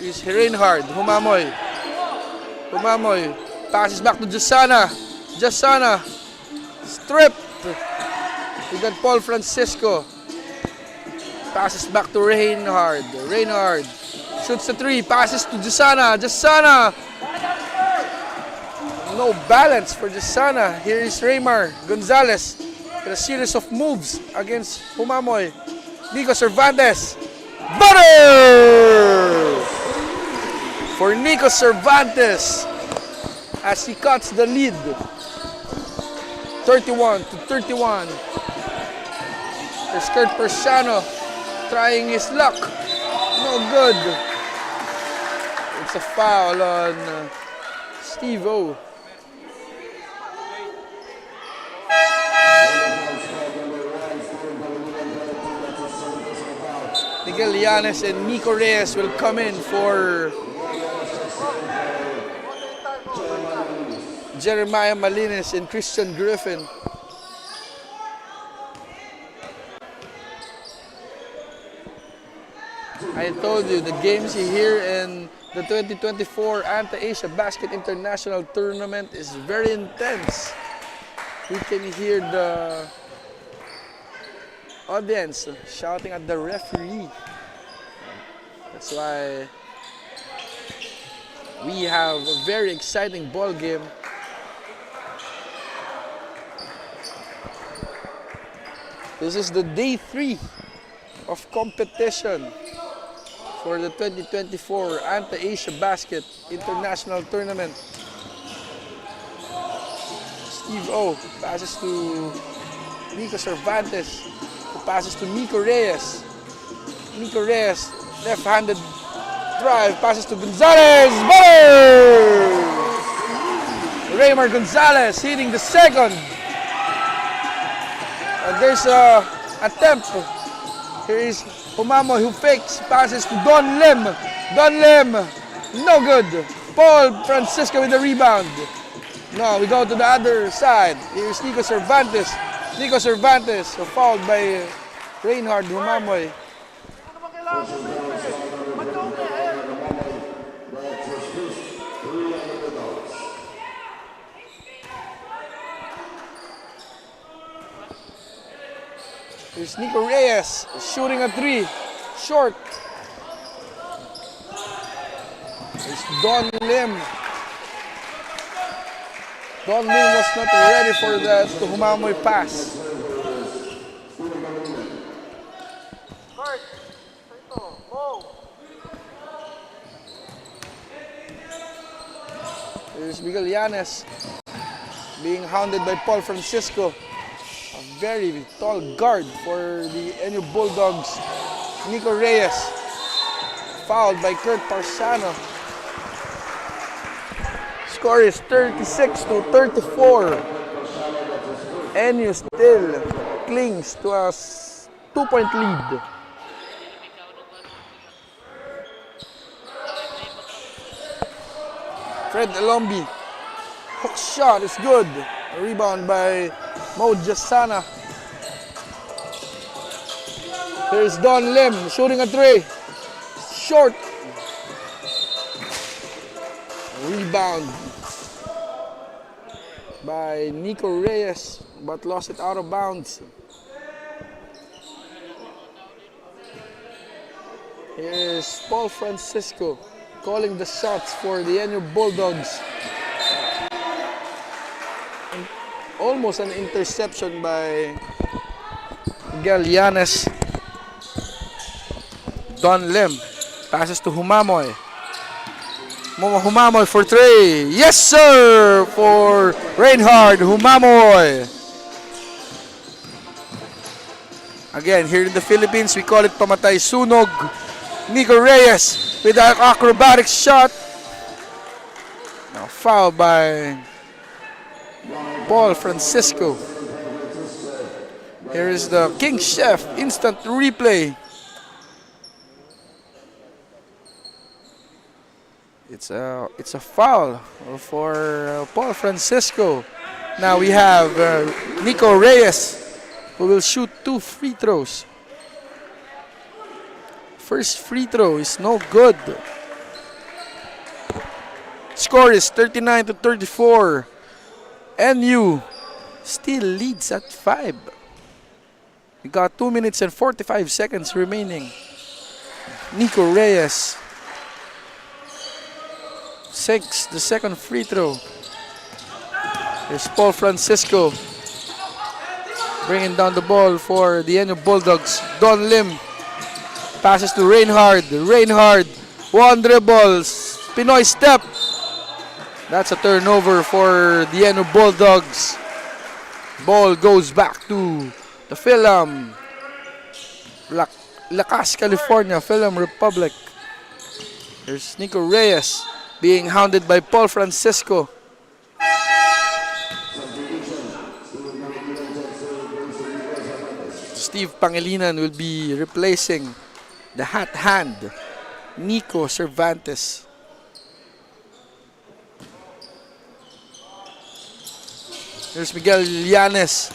Is Reinhard. Humamoy. Humamoy. Passes back to Jasana. Jasana. Stripped. We got Paul Francisco. Passes back to Reinhard. Reinhard. Shoots the 3. Passes to Jasana. Jasana. No balance for Jasana. Here is Raymar Gonzalez with a series of moves against Humamoy. Nico Cervantes. Butter! For Nico Cervantes as he cuts the lead. 31-31. There's Kurt Persiano trying his luck. No good. It's a foul on Steve-O. Miguel Llanes and Nico Reyes will come in for Jeremiah Malines and Christian Griffin. I told you the games here in the 2024 ANTA Asiabasket International Tournament is very intense. We can hear the audience shouting at the referee. That's why we have a very exciting ball game. This is the day 3 of competition for the 2024 ANTA Asiabasket International Tournament. Steve-O passes to Nico Cervantes, who passes to Nico Reyes. Nico Reyes, left-handed drive, passes to Gonzalez. Butter! Raymar Gonzalez hitting the second. There's a attempt. Here is Humamo who fakes, passes to Don Lim. Don Lim, no good. Paul Francisco with the rebound. No, we go to the other side. Here's Nico Cervantes. Nico Cervantes, fouled by Reinhard Humamoy. Here's Nico Reyes shooting a 3. Short. There's Don Lim. Don Lim was not ready for that Humamoy pass. Here's Miguel Llanes being hounded by Paul Francisco. A very tall guard for the NU Bulldogs. Nico Reyes fouled by Kurt Parsano. Score is 36-34. NU still clings to a 2-point lead. Fred Elombi. Hook shot is good. A rebound by Mo Jasana. Here's Don Lim shooting a three. Short. Rebound by Nico Reyes, but lost it out of bounds. Here's Paul Francisco calling the shots for the NU Bulldogs. And almost an interception by Miguel Llanes. Don Lim passes to Humamoy. Humamoy for three. Yes, sir! For Reinhard Humamoy. Again, here in the Philippines, we call it pamatay sunog. Nico Reyes with an acrobatic shot. Now fouled by Paul Francisco. Here is the King Chef instant replay. It's a foul for Paul Francisco. Now we have Nico Reyes who will shoot 2 free throws. First free throw is no good. Score is 39-34. NU still leads at 5. We got 2 minutes and 45 seconds remaining. Nico Reyes sinks the second free throw. Here's Paul Francisco bringing down the ball for the NU Bulldogs. Don Lim passes to Reinhard. Reinhard, one dribble, Pinoy step. That's a turnover for the NU Bulldogs. Ball goes back to the Film. Lakas, California, Film Republic. Here's Nico Reyes being hounded by Paul Francisco. Steve Pangilinan will be replacing the hot hand, Nico Cervantes. Here's Miguel Llanes.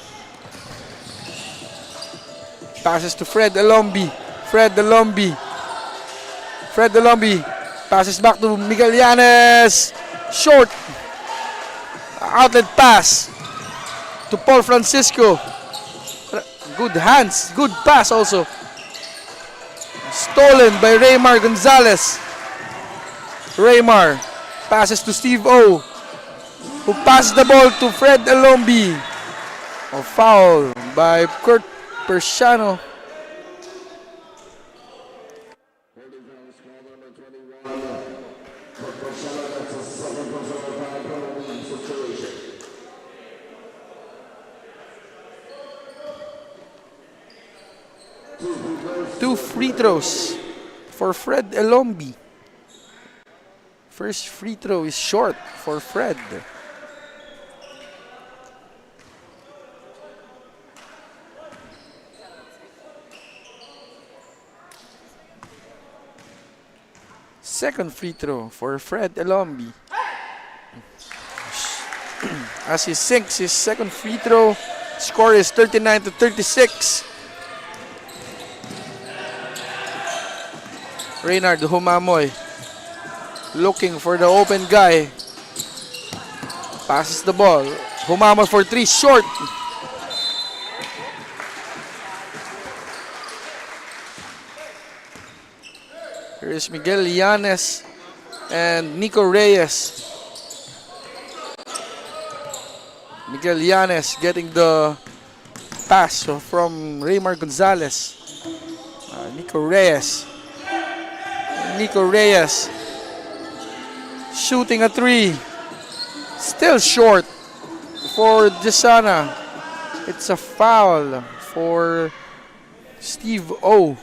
Passes to Fred Elombi. Fred Elombi passes back to Miguel Llanes. Short. Outlet pass to Paul Francisco. Good hands. Good pass also. Stolen by Raymar Gonzalez. Raymar passes to Steve O, who passed the ball to Fred Elombi. A foul by Kurt Persano. Two free throws for Fred Elombi. First free throw is short for Fred. Second free throw for Fred Elombi. As he sinks his second free throw, score is 39-36. Reinhard Humamoy looking for the open guy. Passes the ball. Humamoy for three, short. Here is Miguel Llanes and Nico Reyes. Miguel Llanes getting the pass from Raymar Gonzalez. Nico Reyes. Nico Reyes shooting a three. Still short for Desana. It's a foul for Steve O.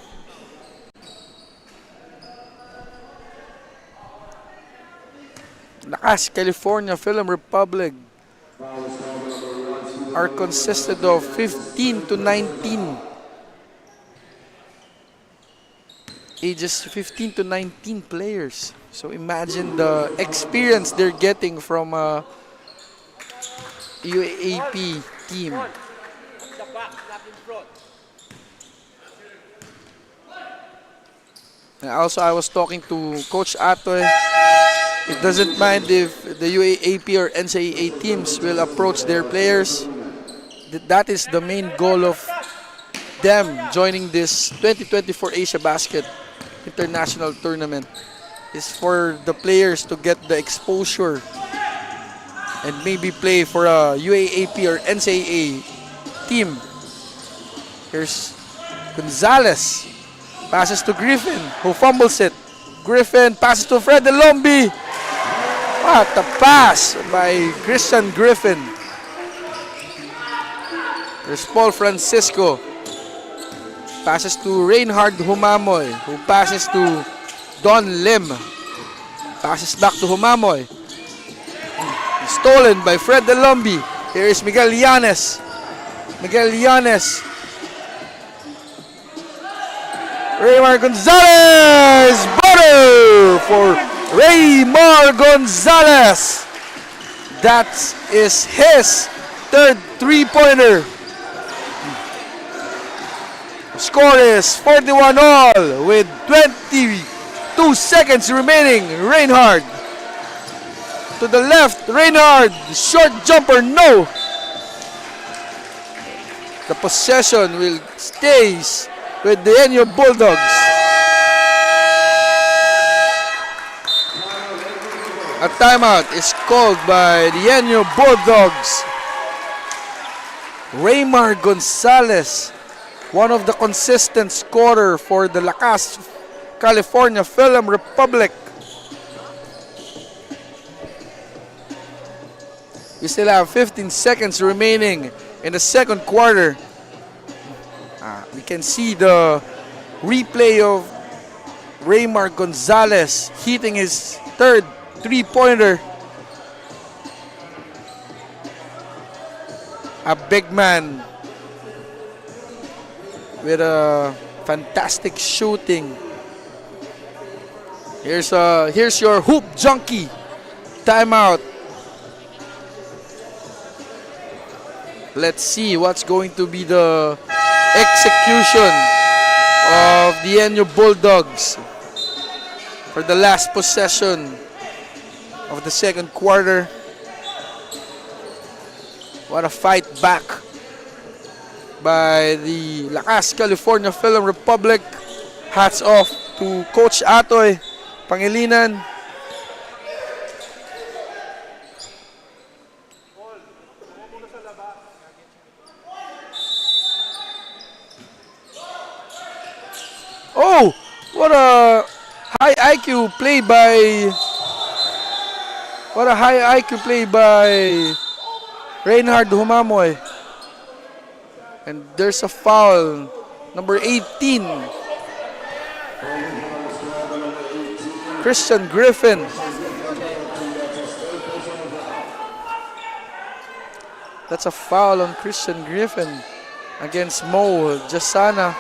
Lakas, California, Film Republic are consisted of 15 to 19. Ages 15 to 19 players. So imagine the experience they're getting from a UAAP team. And also, I was talking to Coach Atoy. It doesn't mind if the UAAP or NCAA teams will approach their players. That is the main goal of them joining this 2024 Asiabasket International Tournament, is for the players to get the exposure and maybe play for a UAAP or NCAA team. Here's Gonzalez. Passes to Griffin, who fumbles it. Griffin passes to Fred Delombi. What a pass by Christian Griffin. There's Paul Francisco. Passes to Reinhard Humamoy, who passes to Don Lim. Passes back to Humamoy. Stolen by Fred Delombi. Here is Miguel Llanes. Miguel Llanes. Raymar Gonzalez! Butter for Raymar Gonzalez. That is his third three-pointer. Score is 41 all with 22 seconds remaining. Reinhard to the left. Reinhard, short jumper, no. The possession will stays with the NU Bulldogs. A timeout is called by the NU Bulldogs. Raymar Gonzalez, one of the consistent scorer for the Lakas, California Film Republic. We still have 15 seconds remaining in the second quarter. We can see the replay of Raymar Gonzalez hitting his third three-pointer. A big man with a fantastic shooting. Here's your hoop junkie. Timeout. Let's see what's going to be the execution of the NU Bulldogs for the last possession of the second quarter. What a fight back by the Lakas, California Film Republic. Hats off to Coach Atoy Pangilinan. Oh, what a high IQ play by Reinhard Humamoy. And there's a foul. Number 18. Christian Griffin. That's a foul on Christian Griffin against Mo Jasana.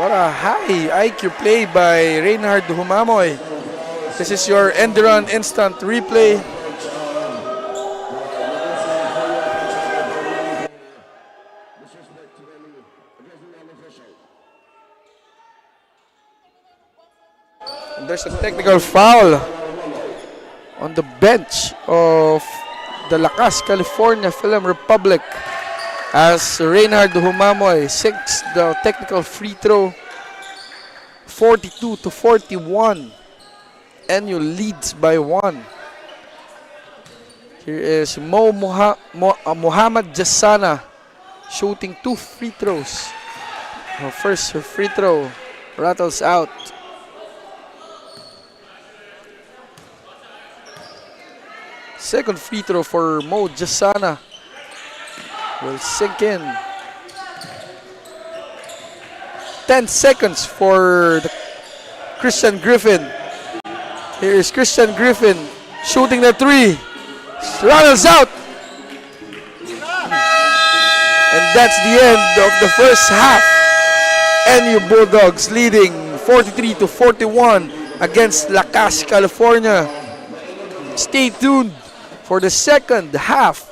What a high IQ play by Reinhard Humamoy. This is your Enderun instant replay. And there's a technical foul on the bench of the Lakas, California Film Republic. as Reynard Humamoy sinks the technical free throw. 42-41. NU leads by 1. Here is Muhammad Jassana shooting 2 free throws. First free throw rattles out. Second free throw for Mo Jassana will sink in. 10 seconds for the Christian Griffin. Here is Christian Griffin shooting the 3. Rattles out. And that's the end of the first half. NU Bulldogs leading 43-41 against Lakas, California. Stay tuned for the second half.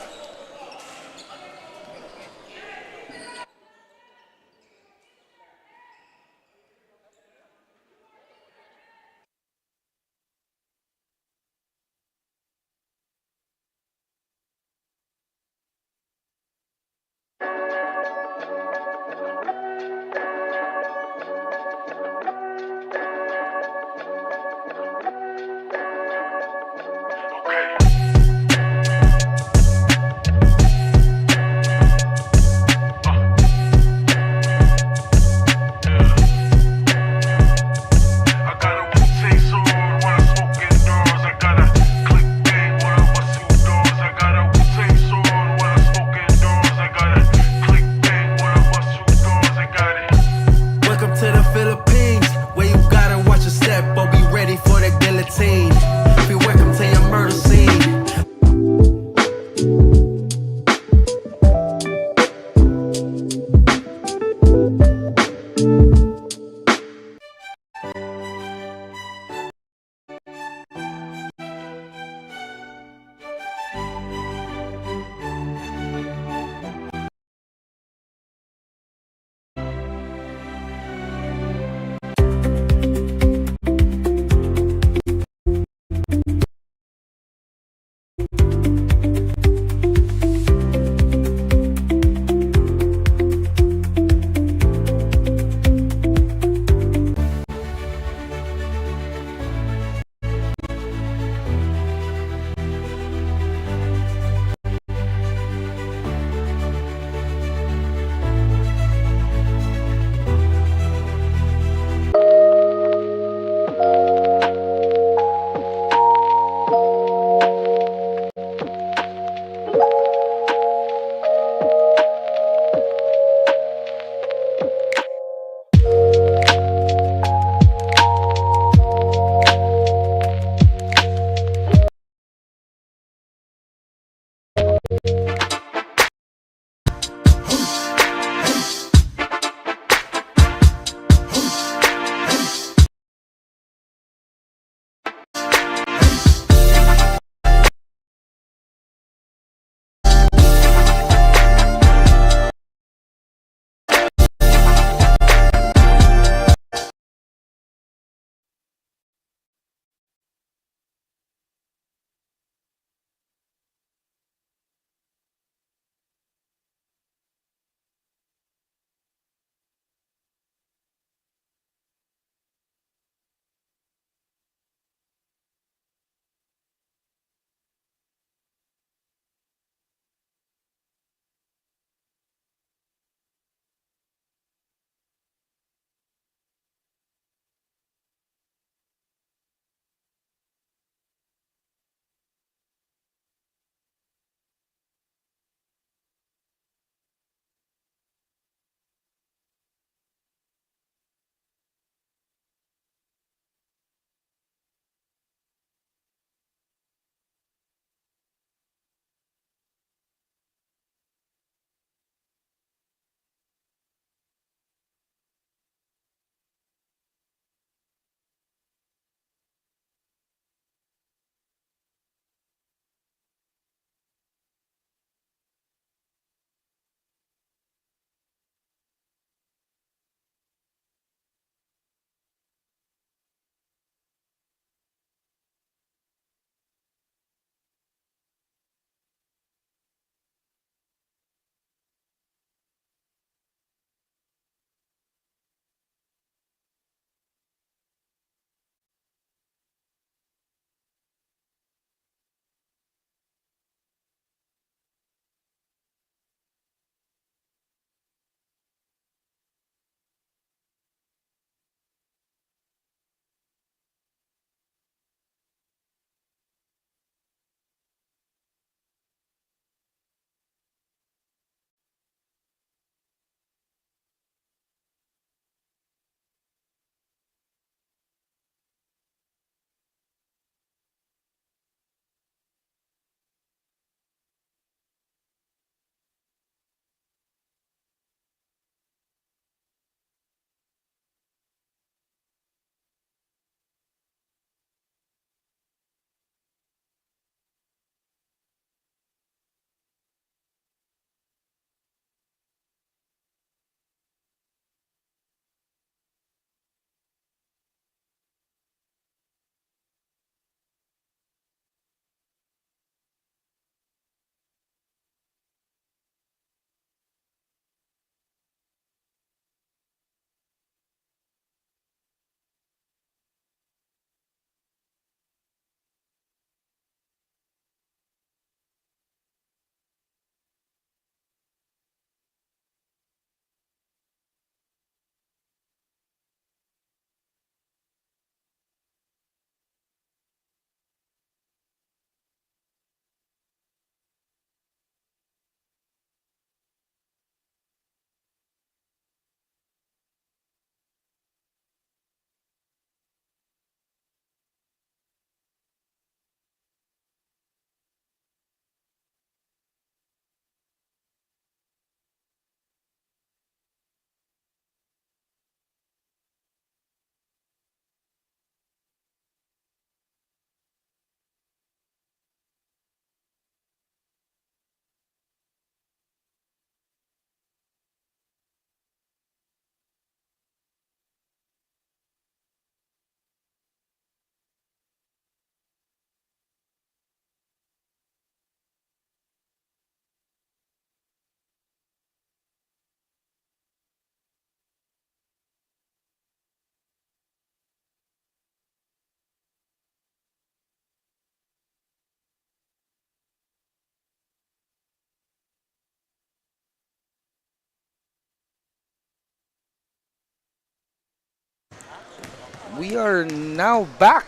we are now back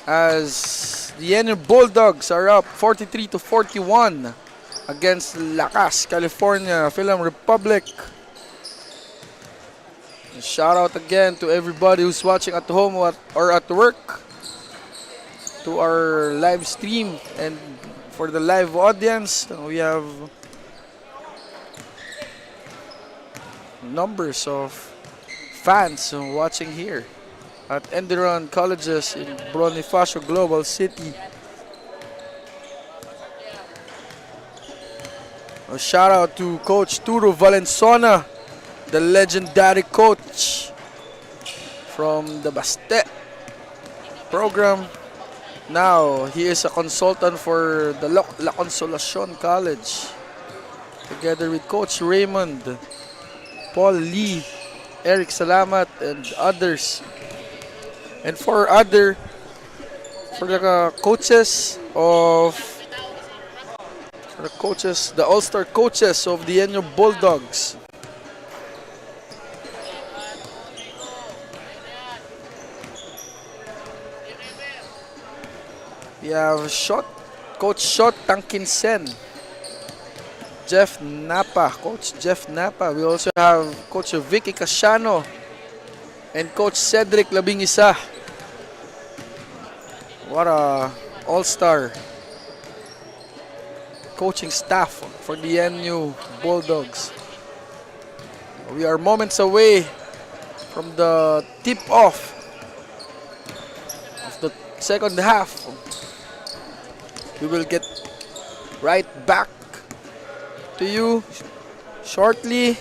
as the Enderun Bulldogs are up 43-41 against Lakas, California, Film Republic. Shout out again to everybody who's watching at home or at work, to our live stream, and for the live audience, we have numbers of fans watching here at Enderun Colleges in Bonifacio Global City. A shout out to Coach Turo Valenzona, the legendary coach from the Baste program. Now, he is a consultant for the La Consolacion College, together with Coach Raymond, Paul Lee, Eric Salamat, and others. And for the coaches, the all-star coaches of the Enderun Bulldogs. We have Coach Shot Tangkinsen, Jeff Napa, Coach Jeff Napa. We also have Coach Vicky Casiano and Coach Cedric Labingisa. What a all-star coaching staff for the NU Bulldogs. We are moments away from the tip-off of the second half. We will get right back to you shortly.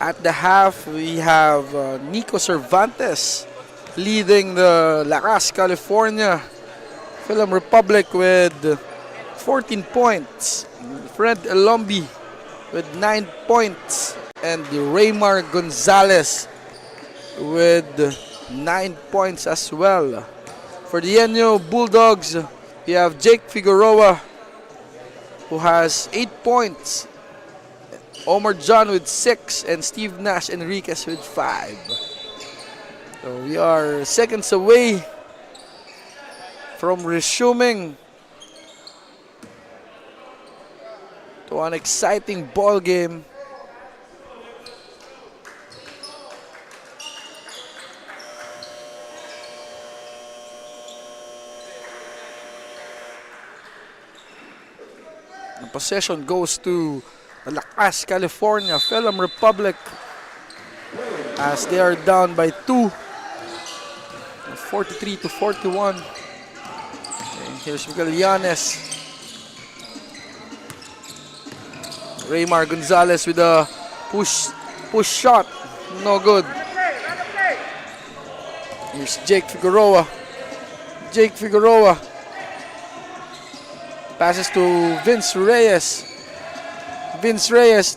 At the half, we have Nico Cervantes leading the Lakas, California, Film Republic with 14 points. Fred Elombi with 9 points. And Raymar Gonzalez with 9 points as well. For the NU Bulldogs, we have Jake Figueroa, who has 8 points. Omar John with 6 and Steve Nash Enriquez with 5. So we are seconds away from resuming to an exciting ball game. The possession goes to Lakas, California, Film Republic, as they are down by 2, 43-41. And here's Miguel Llanes. Raymar Gonzalez with a push shot, no good. Here's Jake Figueroa. Passes to Vince Reyes. Vince Reyes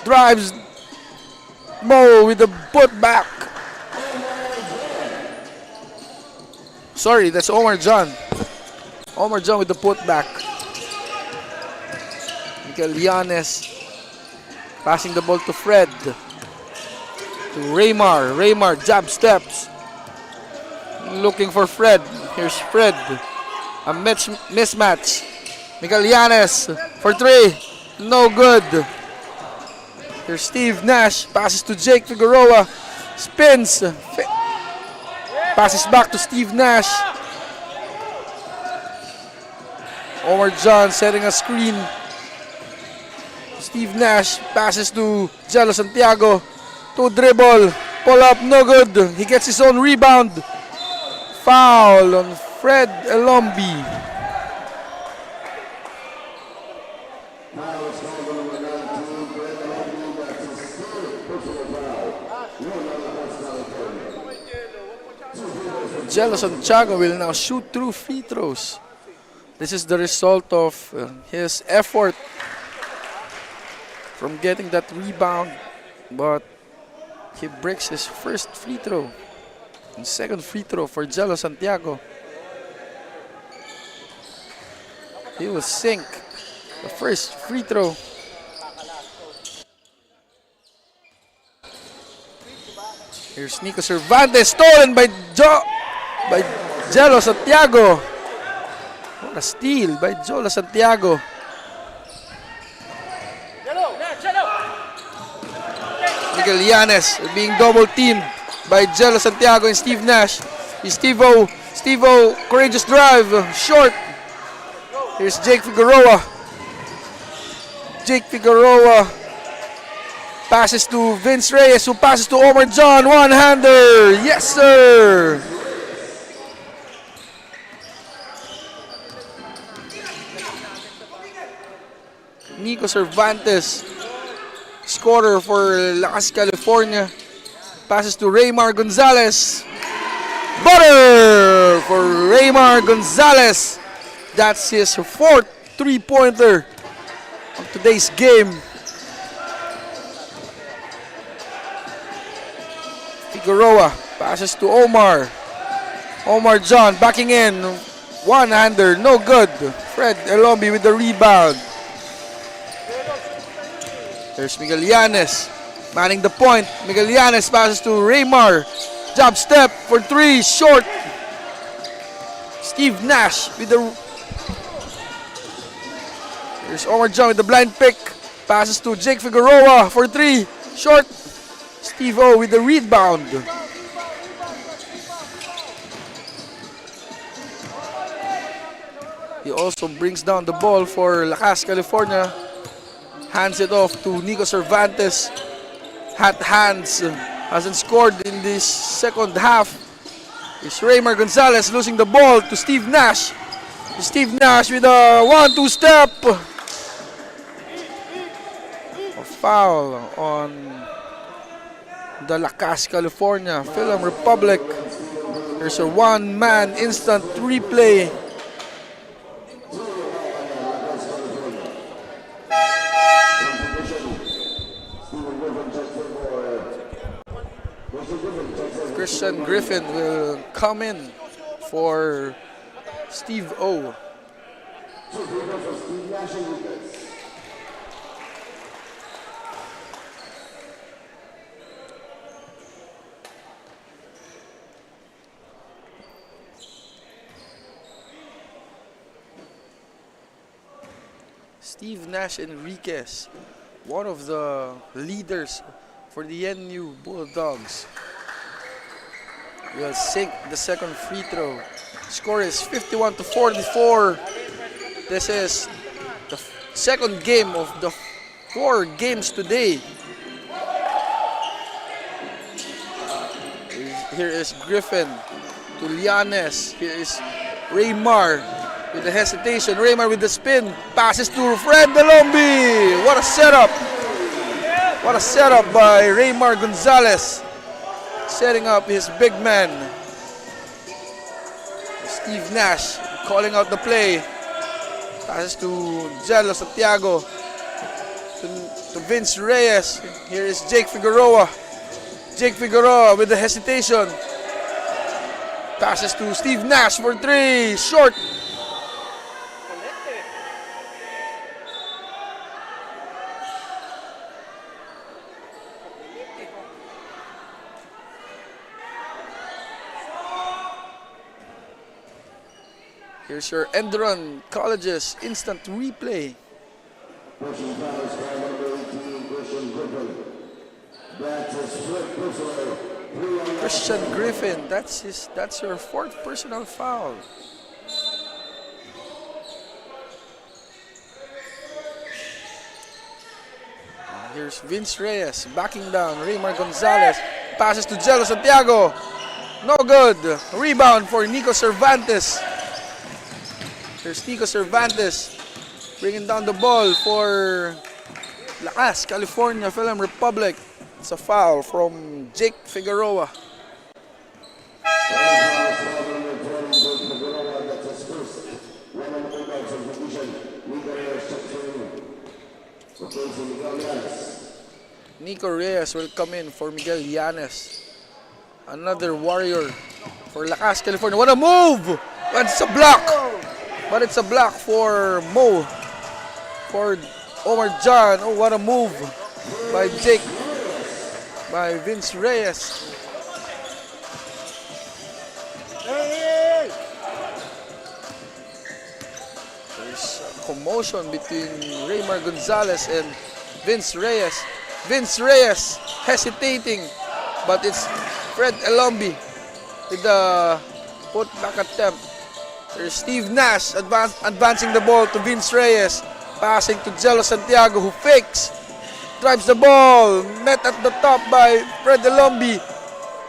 drives Mo with the putback. Sorry, that's Omar John. Omar John with the putback. Miguel Llanes passing the ball to Fred. To Raymar. Raymar jab steps. Looking for Fred. Here's Fred. A mismatch. Miguel Llanes for 3. No good. Here's Steve Nash. Passes to Jake Figueroa. Spins. Passes back to Steve Nash. Omar John setting a screen. Steve Nash passes to Jello Santiago. To dribble. Pull up. No good. He gets his own rebound. Foul on Fred Elombi. Jello Santiago will now shoot through free throws. This is the result of his effort from getting that rebound, but he breaks his first free throw. And second free throw for Jello Santiago. He will sink the first free throw. Here's Nico Cervantes, stolen by Jello Santiago. What a steal by Jello Santiago. Miguel Llanes being double teamed by Jello Santiago and Steve Nash. Steve-O, courageous drive, short. Here's Jake Figueroa. Passes to Vince Reyes, who passes to Omar John. One-hander. Yes, sir. Nico Cervantes, scorer for Lakas, California. Passes to Raymar Gonzalez. Butter for Raymar Gonzalez. That's his fourth three-pointer of today's game. Figueroa passes to Omar. Omar John backing in. One-hander, no good. Fred Elombi with the rebound. There's Miguel Llanes manning the point. Miguel Llanes passes to Raymar. Jab step for three, short. Steve Nash with the... There's Omar John with the blind pick. Passes to Jake Figueroa for three, short. Steve-O with the rebound. He also brings down the ball for Lakas, California. Hands it off to Nico Cervantes. Hot hands. Hasn't scored in this second half. It's Raymar Gonzalez losing the ball to Steve Nash. Steve Nash with a 1-2 step. A foul on the Lakas, California Film Republic. There's a one-man instant replay. Christian Griffin will come in for Steve-O. Steve Nash Enriquez, one of the leaders for the NU Bulldogs, will sink the second free throw. Score is 51-44. This is the second game of the 4 games today. Here is Griffin to Llanes. Here is Raymar with the hesitation. Raymar with the spin. Passes to Fred Delombi. What a setup. What a setup by Raymar Gonzalez. Setting up his big man. Steve Nash calling out the play. Passes to Jello Santiago. To Vince Reyes. Here is Jake Figueroa. Jake Figueroa with the hesitation. Passes to Steve Nash for 3. Short. Here's your Enderun Colleges instant replay. Christian Griffin, that's your 4th personal foul. Here's Vince Reyes backing down Raymar Gonzalez. Passes to Jello Santiago. No good. Rebound for Nico Cervantes. Here's Nico Cervantes bringing down the ball for Lakas, California Film Republic. It's a foul from Jake Figueroa. Nico Reyes will come in for Miguel Llanes. Another warrior for Lakas, California. What a move! But it's a block. But it's a block for Mo. For Omar John. Oh, what a move by Jake. By Vince Reyes. There's a commotion between Raymar Gonzalez and Vince Reyes. Vince Reyes hesitating, but it's Fred Elombi with the putback attempt. There's Steve Nash advancing the ball to Vince Reyes, passing to Jello Santiago, who fakes, drives the ball, met at the top by Fred Elombi.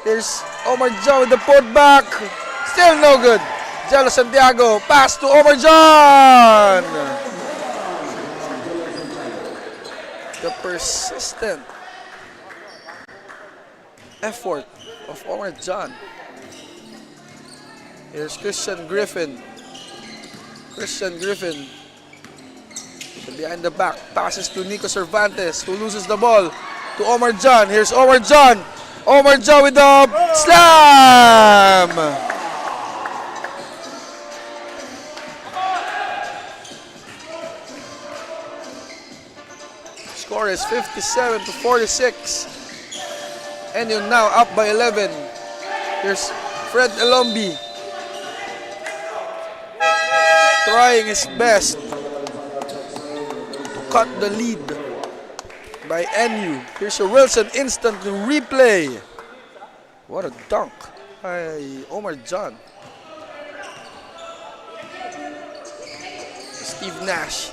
There's Omar John with the putback, still no good. Jello Santiago, pass to Omar John. The persistent effort of Omar John. Here's Christian Griffin. Christian Griffin behind the back, passes to Nico Cervantes, who loses the ball to Omar John. Here's Omar John. Omar John with the slam. Score is 57-46. And you're now up by 11. Here's Fred Elombi trying his best to cut the lead by NU. Here's a Wilson instant replay. What a dunk by Omar John. Steve Nash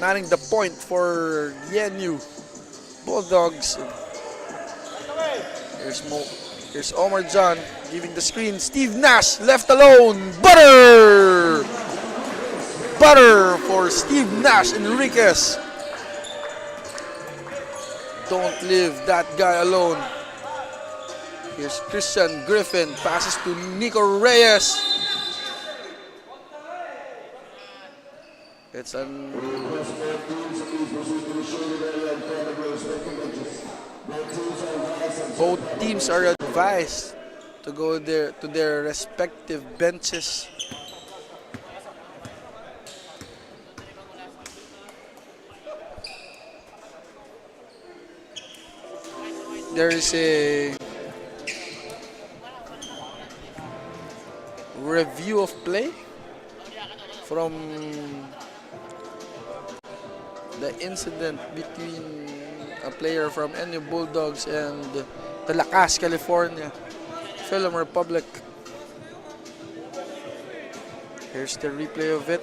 manning the point for NU Bulldogs. Here's Omar John giving the screen. Steve Nash left alone. Butter for Steve Nash Enriquez. Don't leave that guy alone. Here's Christian Griffin. Passes to Nico Reyes. It's an both teams are advised to go there to their respective benches. There is a review of play from the incident between a player from NU Bulldogs and the Lakas, California Film Republic. Here's the replay of it.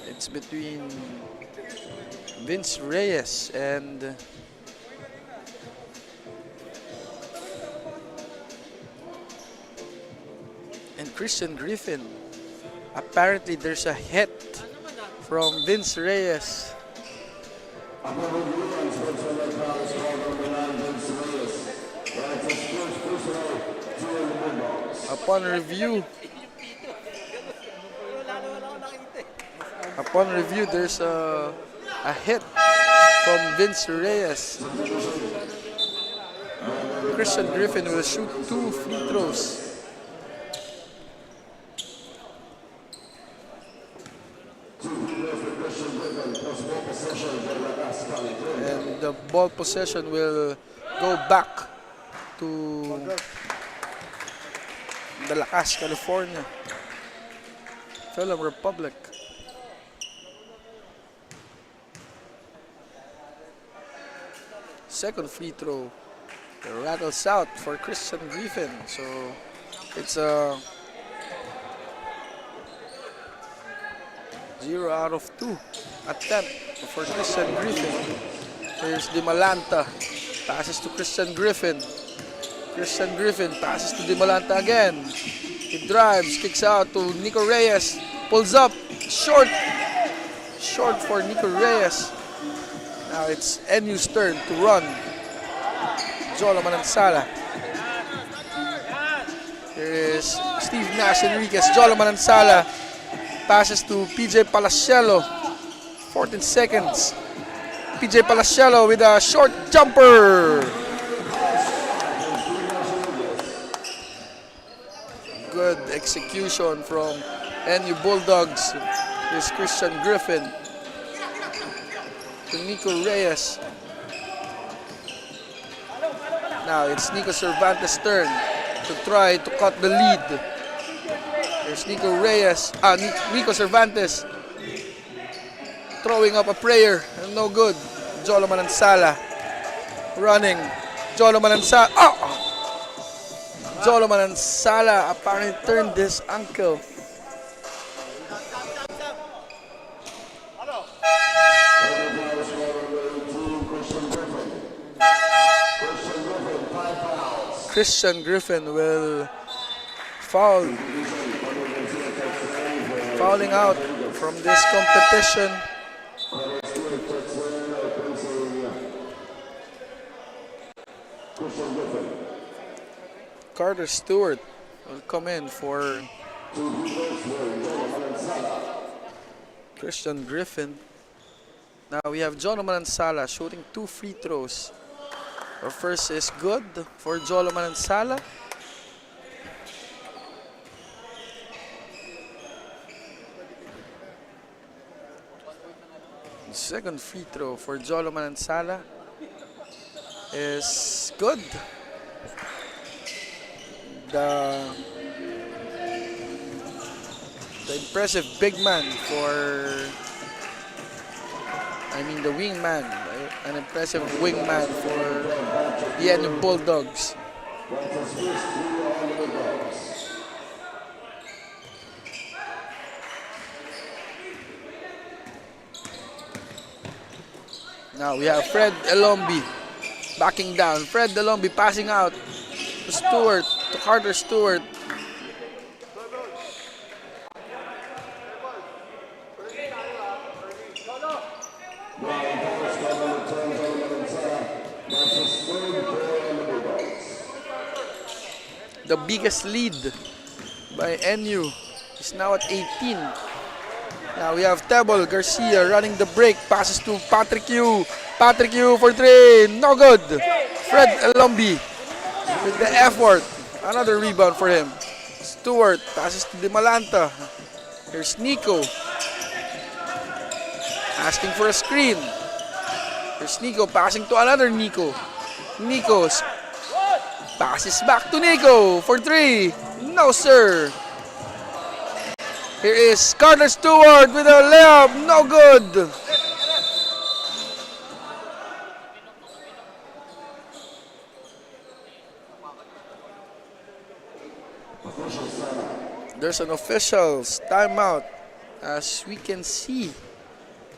It's between Vince Reyes and Christian Griffin. Apparently there's a hit from Vince Reyes. Upon review, there's a hit from Vince Reyes. Christian Griffin will shoot 2 free throws. And the ball possession will go back to the Lakas, California Film Republic. Second free throw rattles out for Christian Griffin. So it's a 0 out of 2 attempt for Christian Griffin. Here's Di Malanta. Passes to Christian Griffin. Christian Griffin passes to Di Malanta again. He drives, kicks out to Nico Reyes. Pulls up. Short. Short for Nico Reyes. Now it's NU's turn to run. Jolo Manansala. Here is Steve Nash Enriquez. Jolo Manansala passes to PJ Palacielo. 14 seconds. PJ Palacielo with a short jumper. Good execution from NU Bulldogs. Here's Christian Griffin to Nico Reyes. Now it's Nico Cervantes' turn to try to cut the lead. There's Nico Reyes, Nico Cervantes throwing up a prayer, no good. Jolo Manansala running. Jolo Manansala, Jolo Manansala apparently turned his ankle. Christian Griffin will fouling out from this competition. Carter Stewart will come in for Christian Griffin. Now we have Jolo Manansala shooting 2 free throws. Our first is good for Jolo Manansala. Second free throw for Jolo Manansala is good. The impressive big man the wingman, an impressive wingman for the NU Bulldogs. Now we have Fred Elombi backing down. Fred Elombi passing out to Stewart, to Carter Stewart. The biggest lead by NU is now at 18. Now we have Tebol Garcia running the break. Passes to Patrick Yu. Patrick Yu for 3. No good. Fred Elombi with the effort. Another rebound for him. Stewart passes to Di Malanta. Here's Nico. Asking for a screen. Here's Nico passing to another Nico. Nico's passes back to Nico for 3. No, sir. Here is Carter Stewart with a layup. No good. There's an official's timeout. As we can see,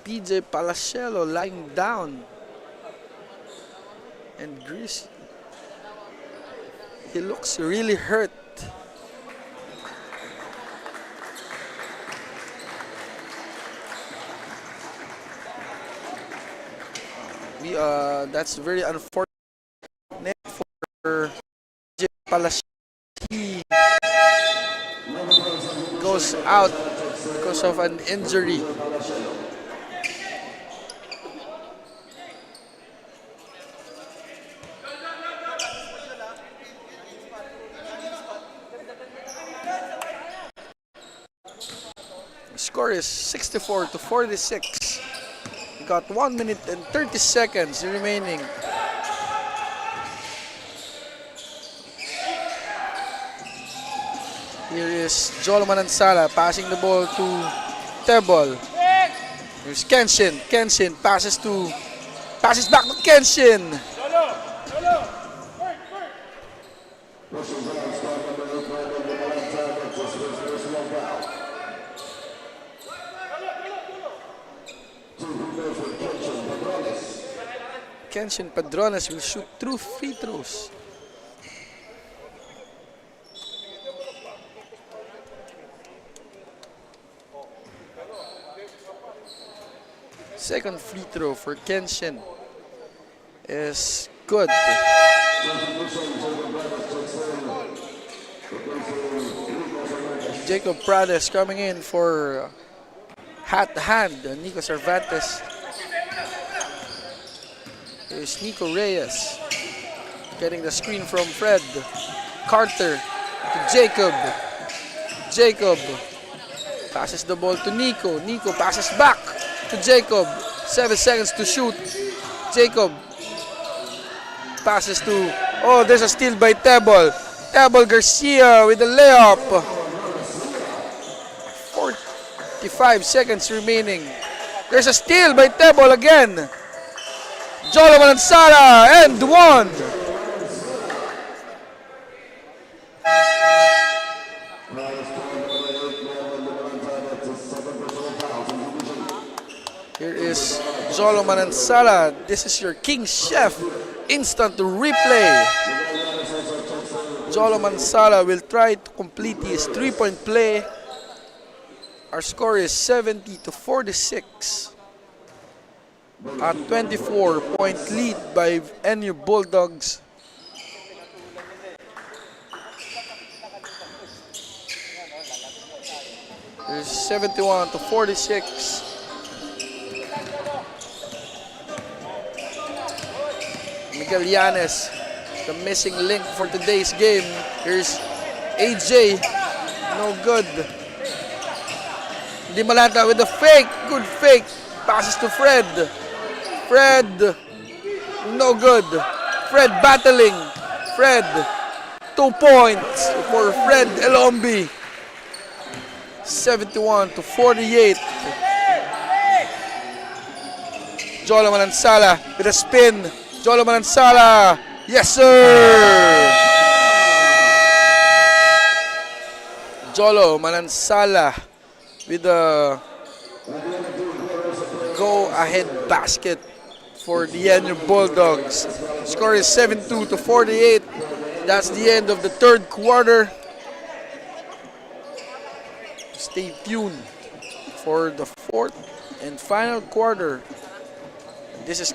PJ Palacielo lying down. And Greasy, he looks really hurt. That's very unfortunate for PJ Palacielo. He goes out because of an injury. The score is 64-46. We got 1 minute and 30 seconds remaining. Here is Jolo Manansala passing the ball to Tebol. Here's Kenshin. Kenshin passes back to Kenshin. Kenshin Padrones will shoot 2 free throws. Second free throw for Kenshin is good. Jacob Prades coming in for hand. Nico Cervantes. Here's Nico Reyes. Getting the screen from Fred. Carter to Jacob. Jacob passes the ball to Nico. Nico passes back to Jacob. 7 seconds to shoot. Jacob passes to... Oh, there's a steal by Tebol. Tebol Garcia with the layup. 45 seconds remaining. There's a steal by Tebol again. Jolo Manansala and one. Here is Jolo Manansala. This is your King Chef instant replay. Jolo Manansala will try to complete his 3-point play. Our score is 70-46. A 24-point lead by NU Bulldogs. There's 71-46. Miguel Llanes, the missing link for today's game. Here's AJ, no good. Di Malata with the fake, good fake. Passes to Fred. Fred, no good. Fred battling. Fred, 2 points for Fred Elombi. 71-48. Jolo Manansala with a spin. Jolo Manansala. Yes, sir! Jolo Manansala with a go-ahead basket for the NU Bulldogs. Score is 72-48. That's the end of the third quarter. Stay tuned for the fourth and final quarter. This is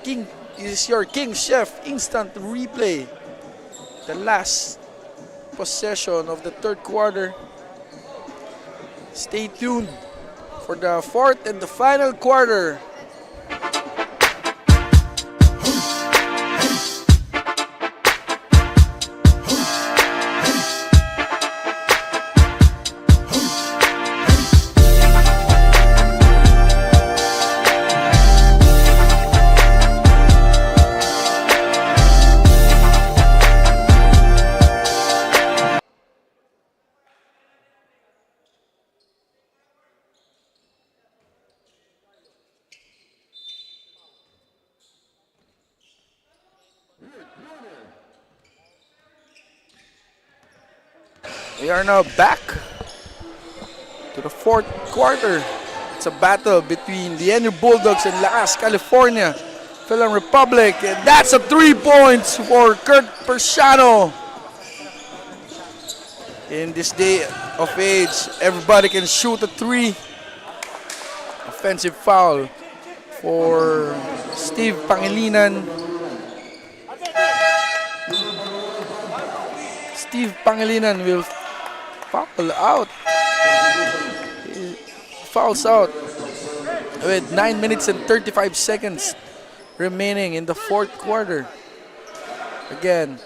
your King Chef instant replay. The last possession of the third quarter. Stay tuned for the fourth and the final quarter. We are now back to the fourth quarter. It's a battle between the NU Bulldogs and Lakas, California, Film Republic. And that's a 3 points for Kurt Persiano. In this day of age, everybody can shoot a 3. Offensive foul for Steve Pangilinan. Steve Pangilinan will foul out. He fouls out with 9 minutes and 35 seconds remaining in the fourth quarter. Again,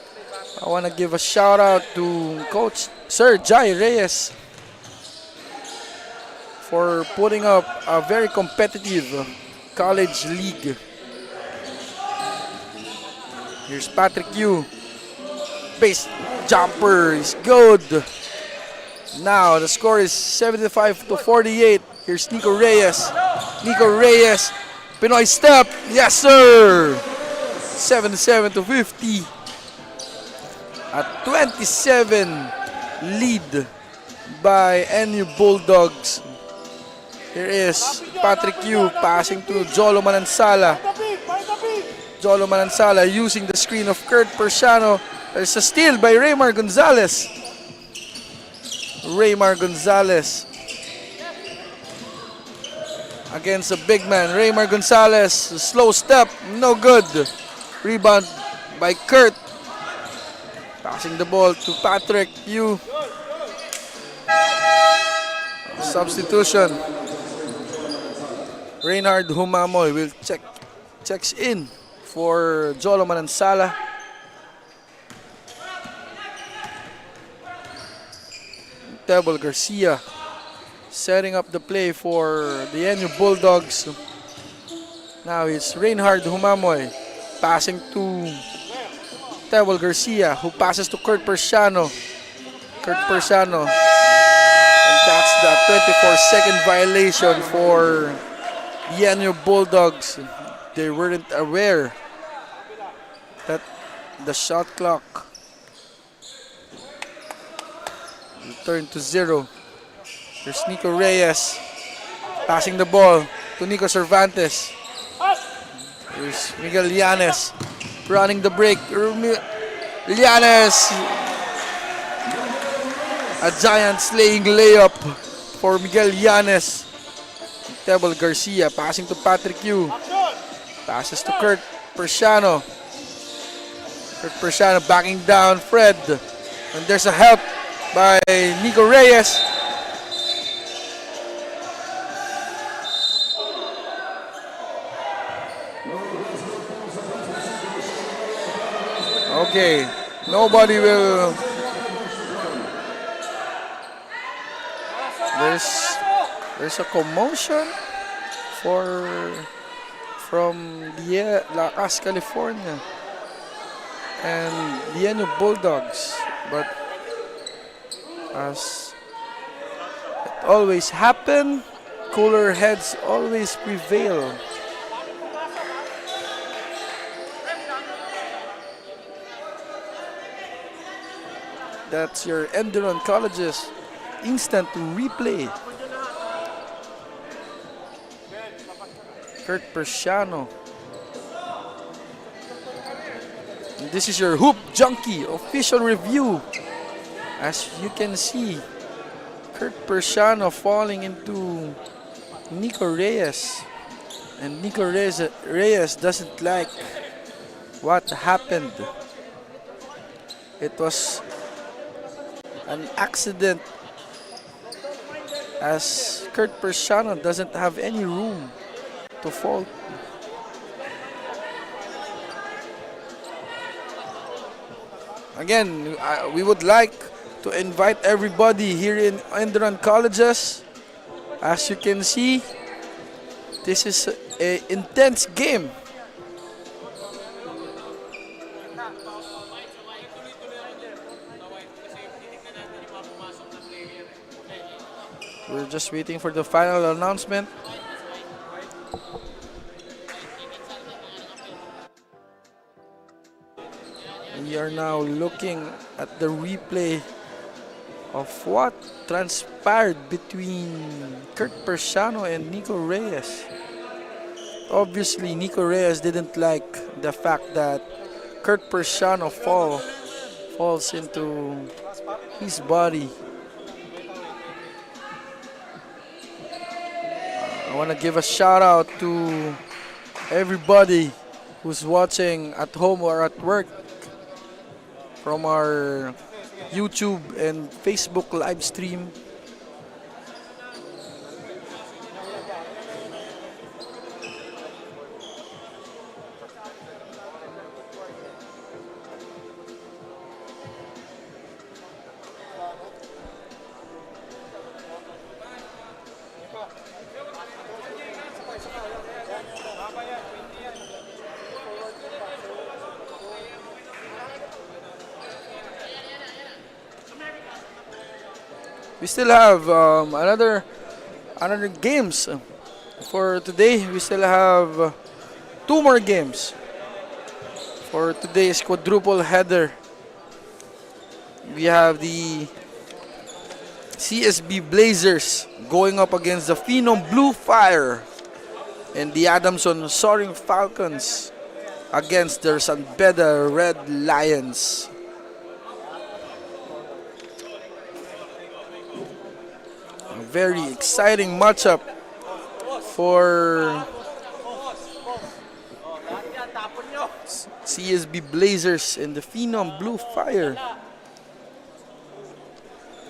I want to give a shout out to Coach Sir Jai Reyes for putting up a very competitive college league. Here's Patrick Yu. Base jumper is good. Now the score is 75-48. Here's Nico Reyes. Nico Reyes. Pinoy step. Yes, sir. 77-50. A 27 lead by NU Bulldogs. Here is Patrick Yu passing to Jolo Manansala. Jolo Manansala using the screen of Kurt Persiano. There's a steal by Raymar Gonzalez. Raymar Gonzalez against a big man. Raymar Gonzalez, slow step, no good. Rebound by Kurt. Passing the ball to Patrick Yu. Substitution. Reynard Humamoy will checks in for Jolo Manansala. Tebel Garcia setting up the play for the NU Bulldogs. Now it's Reynard Humamoy passing to Tebel Garcia, who passes to Kurt Persiano. And that's the 24-second violation for the NU Bulldogs. They weren't aware that the shot clock returned to 0. There's Nico Reyes passing the ball to Nico Cervantes. There's Miguel Llanes running the break. Llanes, a giant slaying layup for Miguel Llanes. Tebel Garcia passing to Patrick Yu. Passes to Kurt Persiano. Kurt Persiano backing down Fred. And there's a help by Nico Reyes. Okay, nobody will. There's a commotion from the Lakas, California, and the NU Bulldogs, but as it always happens, cooler heads always prevail. That's your Enderun College's instant replay. Kurt Persiano. And this is your Hoop Junkie official review. As you can see, Kurt Persiano falling into Nico Reyes. And Nico Reyes doesn't like what happened. It was an accident, as Kurt Persiano doesn't have any room to fall. Again, we would like to invite everybody here in Enderun Colleges. As you can see, this is an intense game. We're just waiting for the final announcement. We are now looking at the replay of what transpired between Kurt Persiano and Nico Reyes. Obviously, Nico Reyes didn't like the fact that Kurt Persiano falls into his body. I want to give a shout out to everybody who's watching at home or at work from our YouTube and Facebook live stream. We still have another games for today. We still have 2 more games for today's quadruple header. We have the CSB Blazers going up against the Phenom Blue Fire, and the Adamson Soaring Falcons against the San Beda Red Lions. Very exciting matchup for CSB Blazers and the Phenom Blue Fire.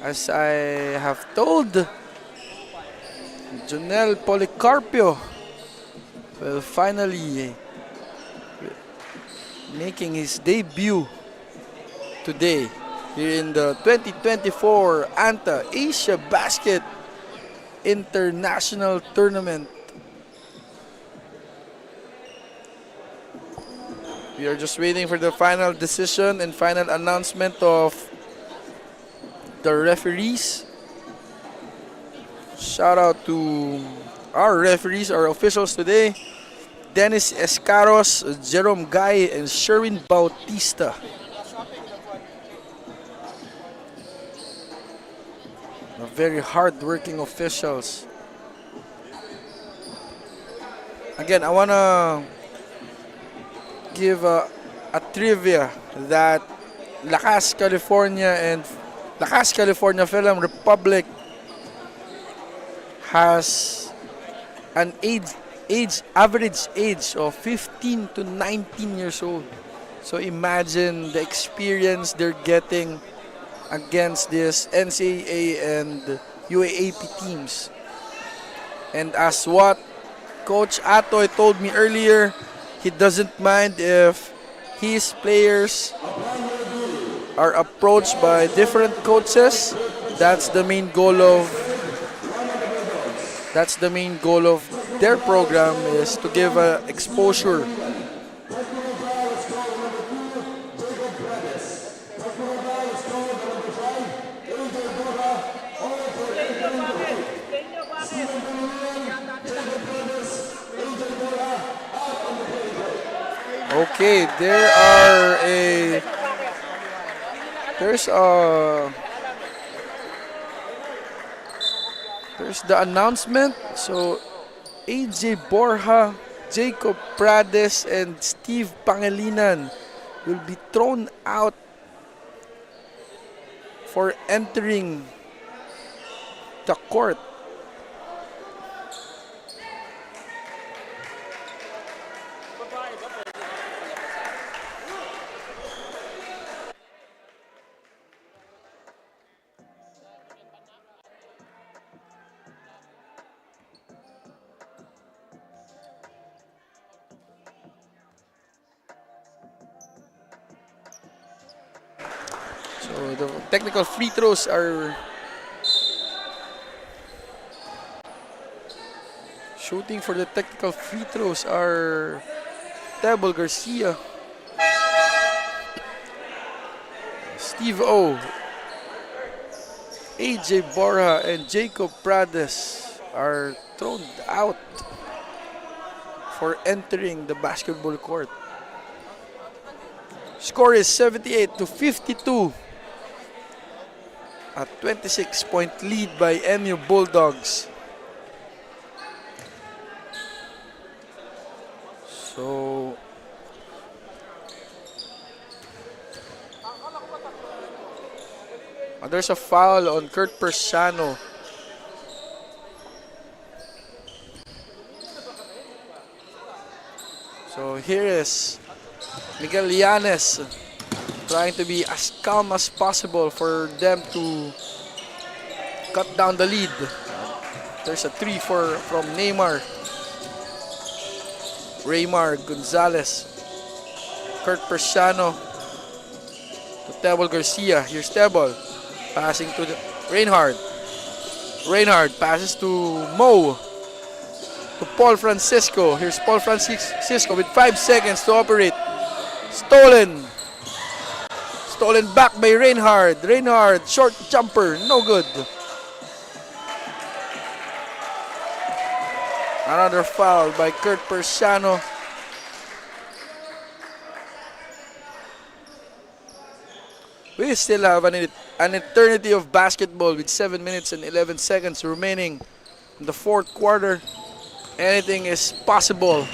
As I have told, Jonel Policarpio will finally making his debut today here in the 2024 ANTA Asiabasket International Tournament. We are just waiting for the final decision and final announcement of the referees. Shout out to our referees, our officials today. Dennis Escaros, Jerome Guy, and Sherwin Bautista. Very hard-working officials. Again, I want to give a trivia that Lakas, California and Lakas, California Film Republic has an average age of 15 to 19 years old. So imagine the experience they're getting against this NCAA and UAAP teams. And as what Coach Atoy told me earlier, he doesn't mind if his players are approached by different coaches. That's the main goal of their program, is to give exposure. Okay, there's the announcement. So AJ Borja, Jacob Prades, and Steve Pangilinan will be thrown out for entering the court. So the technical free throws are shooting for the technical free throws are Tebel Garcia, Steve O, AJ Borja, and Jacob Prades are thrown out for entering the basketball court. Score is 78 to 52. A 26-point lead by MU Bulldogs. So there's a foul on Kurt Persano. So here is Miguel Llanes trying to be as calm as possible for them to cut down the lead. There's a 3 from Neymar. Raymar Gonzalez. Kurt Persano to Tebel Garcia. Here's Tebel passing to Reinhard. Reinhard passes to Mo. To Paul Francisco. Here's Paul Francisco with 5 seconds to operate. Stolen back by Reinhard. Reinhard, short jumper, no good. Another foul by Kurt Persano. We still have an eternity of basketball with 7 minutes and 11 seconds remaining in the fourth quarter. Anything is possible.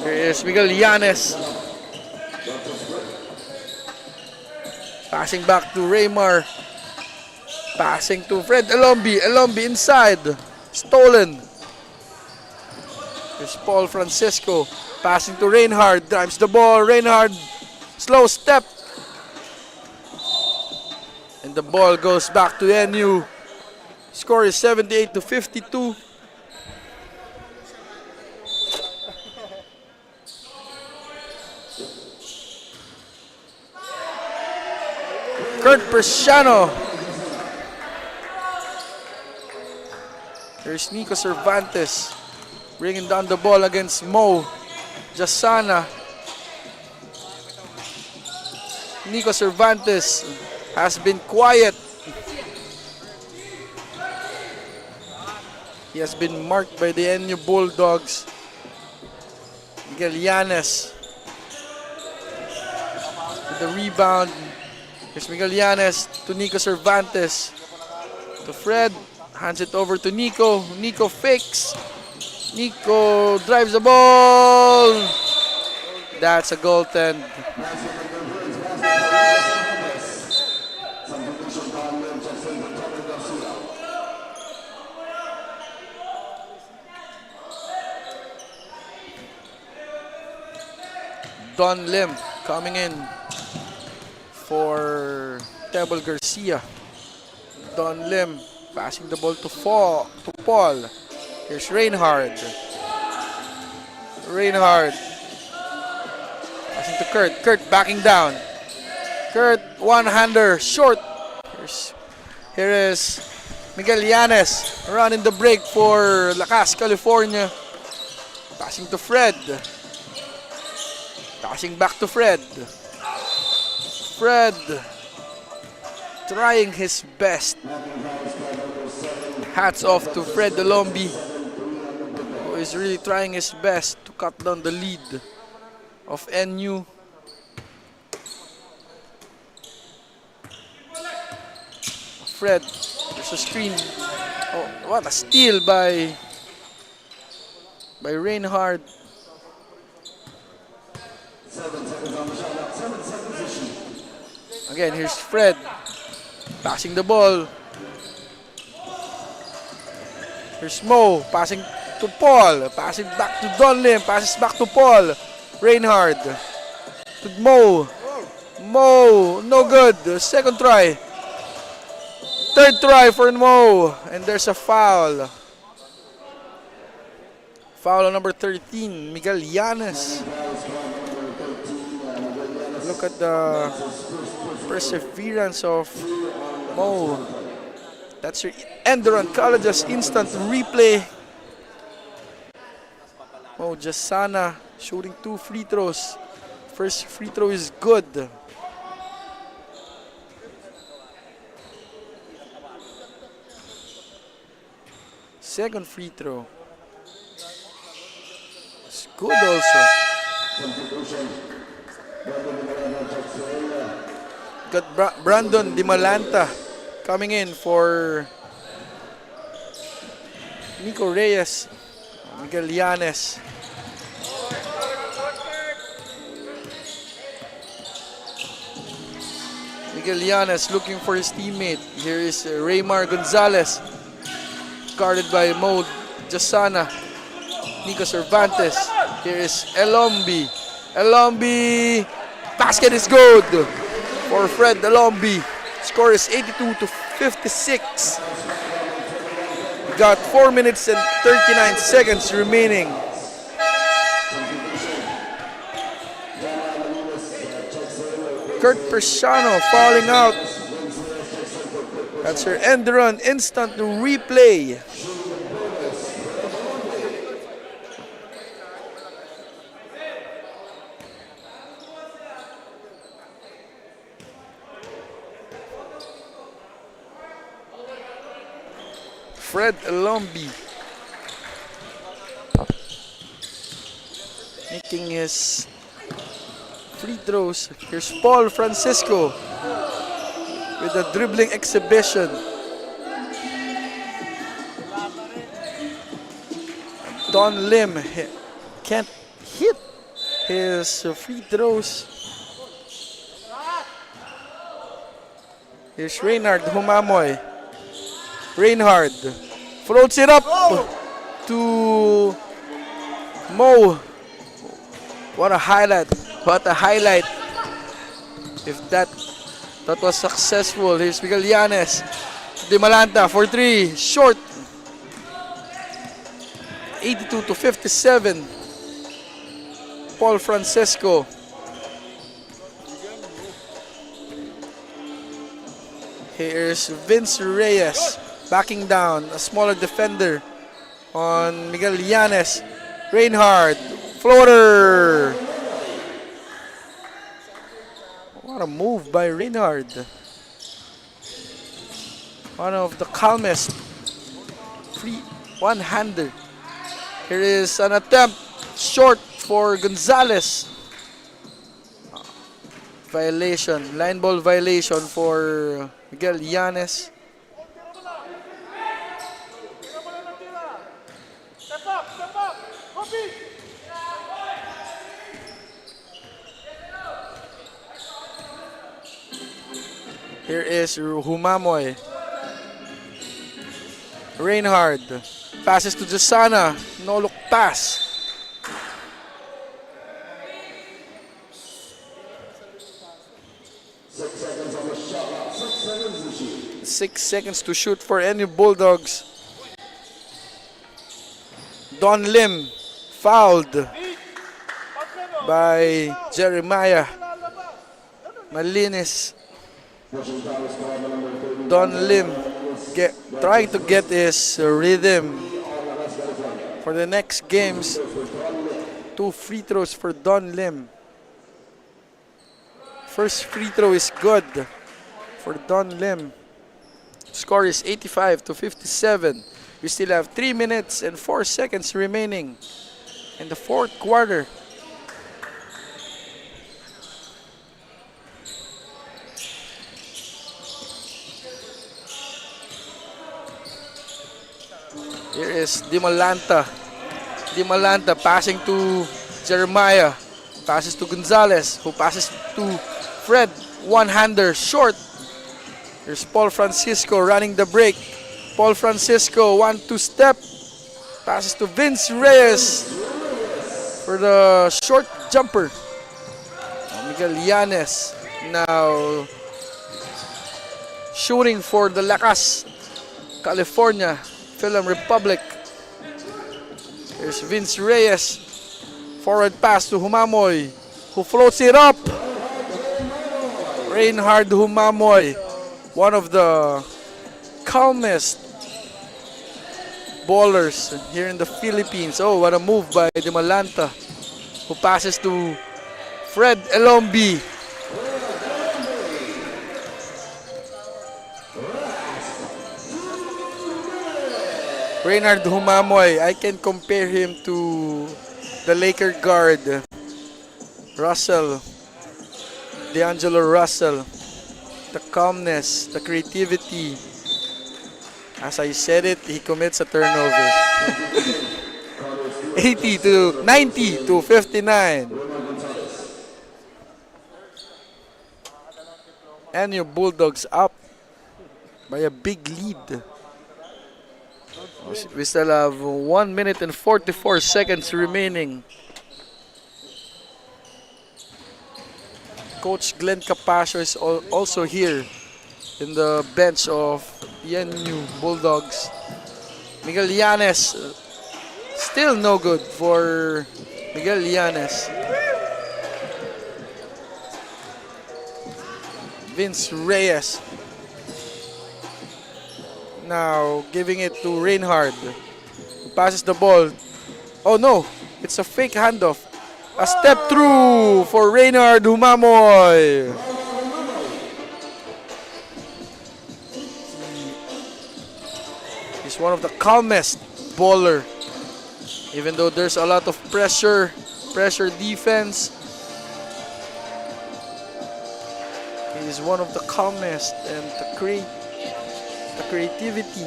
Here is Miguel Llanes. Passing back to Raymar. Passing to Fred Elombi. Elombi inside. Stolen. Here's Paul Francisco passing to Reinhard. Drives the ball. Reinhard, slow step. And the ball goes back to NU. Score is 78-52. Kurt Preciano. Here's Nico Cervantes bringing down the ball against Mo Jasana. Nico Cervantes has been quiet. He has been marked by the NU Bulldogs. Miguel Llanes with the rebound. Here's Miguel Llanes to Nico Cervantes. To Fred. Hands it over to Nico. Nico fakes. Nico drives the ball. That's a goaltend. Don Lim coming in for Tebel Garcia. Don Lim passing the ball to Paul. Here's Reinhard. Reinhard passing to Kurt. Kurt backing down. Kurt one-hander short. Here is Miguel Llanes running the break for Lakas, California. Passing to Fred. Passing back to Fred. Fred trying his best. Hats off to Fred Delombi, who is really trying his best to cut down the lead of NU. Fred, there's a screen. Oh, what a steal by Reinhard. Again, here's Fred passing the ball. Here's Mo passing to Paul. Passing back to Don Lim. Passes back to Paul. Reinhard to Mo. Mo, no good. Second try. Third try for Mo. And there's a foul. Foul on number 13, Miguel Llanes. Look at the perseverance of Mo. That's your Enderun College's instant replay. Mo Jasana shooting 2 free throws. First free throw is good. Second free throw is good also. Got Brandon Di Malanta coming in for Nico Reyes, Miguel Llanes. Miguel Llanes looking for his teammate. Here is Raymar Gonzalez, guarded by Mo Jasana. Nico Cervantes. Here is Elombi. Elombi. Basket is good for Fred Elombi. Score is 82-56. Got 4 minutes and 39 seconds remaining. Kurt Preciano falling out. That's her Enderun instant replay. Fred Elombi making his free throws. Here's Paul Francisco with a dribbling exhibition. Don Lim can't hit his free throws. Here's Reinhard Humamoy. Reinhard floats it up to Mo. What a highlight. What a highlight. If that was successful. Here's Miguel Llanes. Di Malanta for 3. Short. 82-57. Paul Francisco. Here's Vince Reyes backing down. A smaller defender on Miguel Llanes. Reinhardt. Floater. What a move by Reinhardt. One of the calmest free one-hander. Here is an attempt short for Gonzalez. Violation, line ball violation for Miguel Llanes. Here is Humamoy. Reinhardt. Passes to Jasana. No look pass. Six seconds to shoot for any Bulldogs. Don Lim fouled by Jeremiah Malinis. Don Lim trying to get his rhythm for the next games. 2 free throws for Don Lim. First free throw is good for Don Lim. Score is 85-57. We still have 3 minutes and 4 seconds remaining in the fourth quarter. Here is Di Malanta. Di Malanta passing to Jeremiah. Passes to Gonzalez, who passes to Fred. One-hander short. Here's Paul Francisco running the break. Paul Francisco, 1-2 step. Passes to Vince Reyes for the short jumper. Miguel Llanes now shooting for the Lakas, California Film Republic. Here's Vince Reyes. Forward pass to Humamoy, who floats it up. Reinhard Humamoy, one of the calmest ballers here in the Philippines. Oh, what a move by Di Malanta, who passes to Fred Elombi. Reinhard Humamoy, I can compare him to the Laker guard, Russell, D'Angelo Russell. The calmness, the creativity. As I said it, he commits a turnover. 90-59. And your Bulldogs up by a big lead. We still have 1 minute and 44 seconds remaining. Coach Glenn Capasio is also here in the bench of ENU Bulldogs. Miguel Llanes, still no good for Miguel Llanes. Vince Reyes now giving it to Reinhard. Passes the ball. Oh no, it's a fake handoff. A step through for Reinhard Humamoy. He's one of the calmest baller. Even though there's a lot of pressure defense, he is one of the calmest, and the creativity.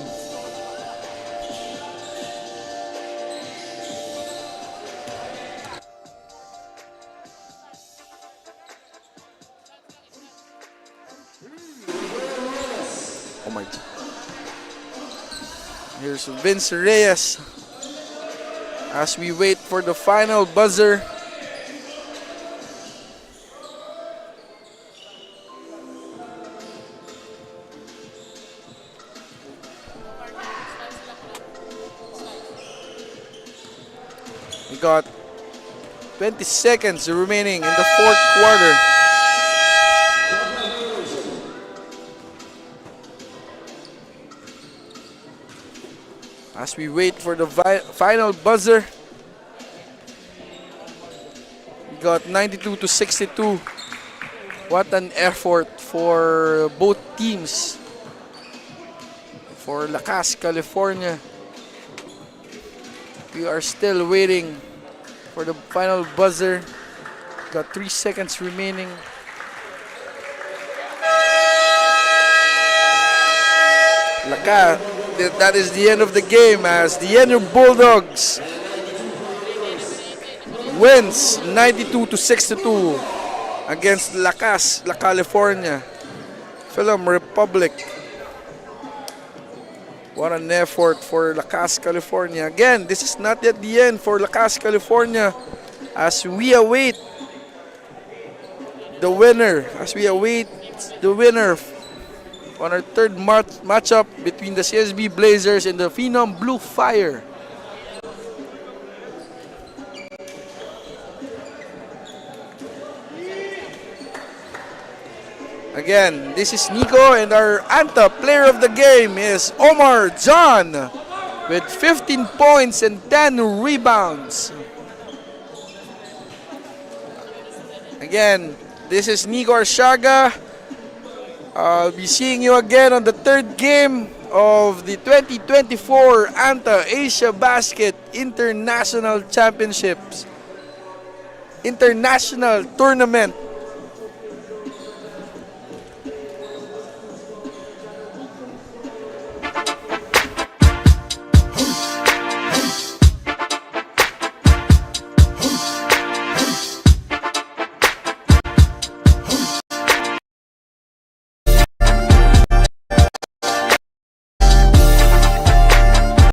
Oh my God. Here's Vince Reyes as we wait for the final buzzer. We got 20 seconds remaining in the fourth quarter. As we wait for the final buzzer, we got 92-62. What an effort for both teams. For Lakas, California. We are still waiting for the final buzzer. Got 3 seconds remaining. Lakas, that is the end of the game as the Enderun Bulldogs wins 92-62 against Lakas, La California Film Republic. What an effort for Lakas, California. Again, this is not yet the end for Lakas, California as we await the winner. On our third matchup between the CSB Blazers and the Phenom Blue Fire. Again, this is Nico and our ANTA player of the game is Omar John with 15 points and 10 rebounds. Again, this is Nico Arshaga. I'll be seeing you again on the third game of the 2024 ANTA Asiabasket International Championships International Tournament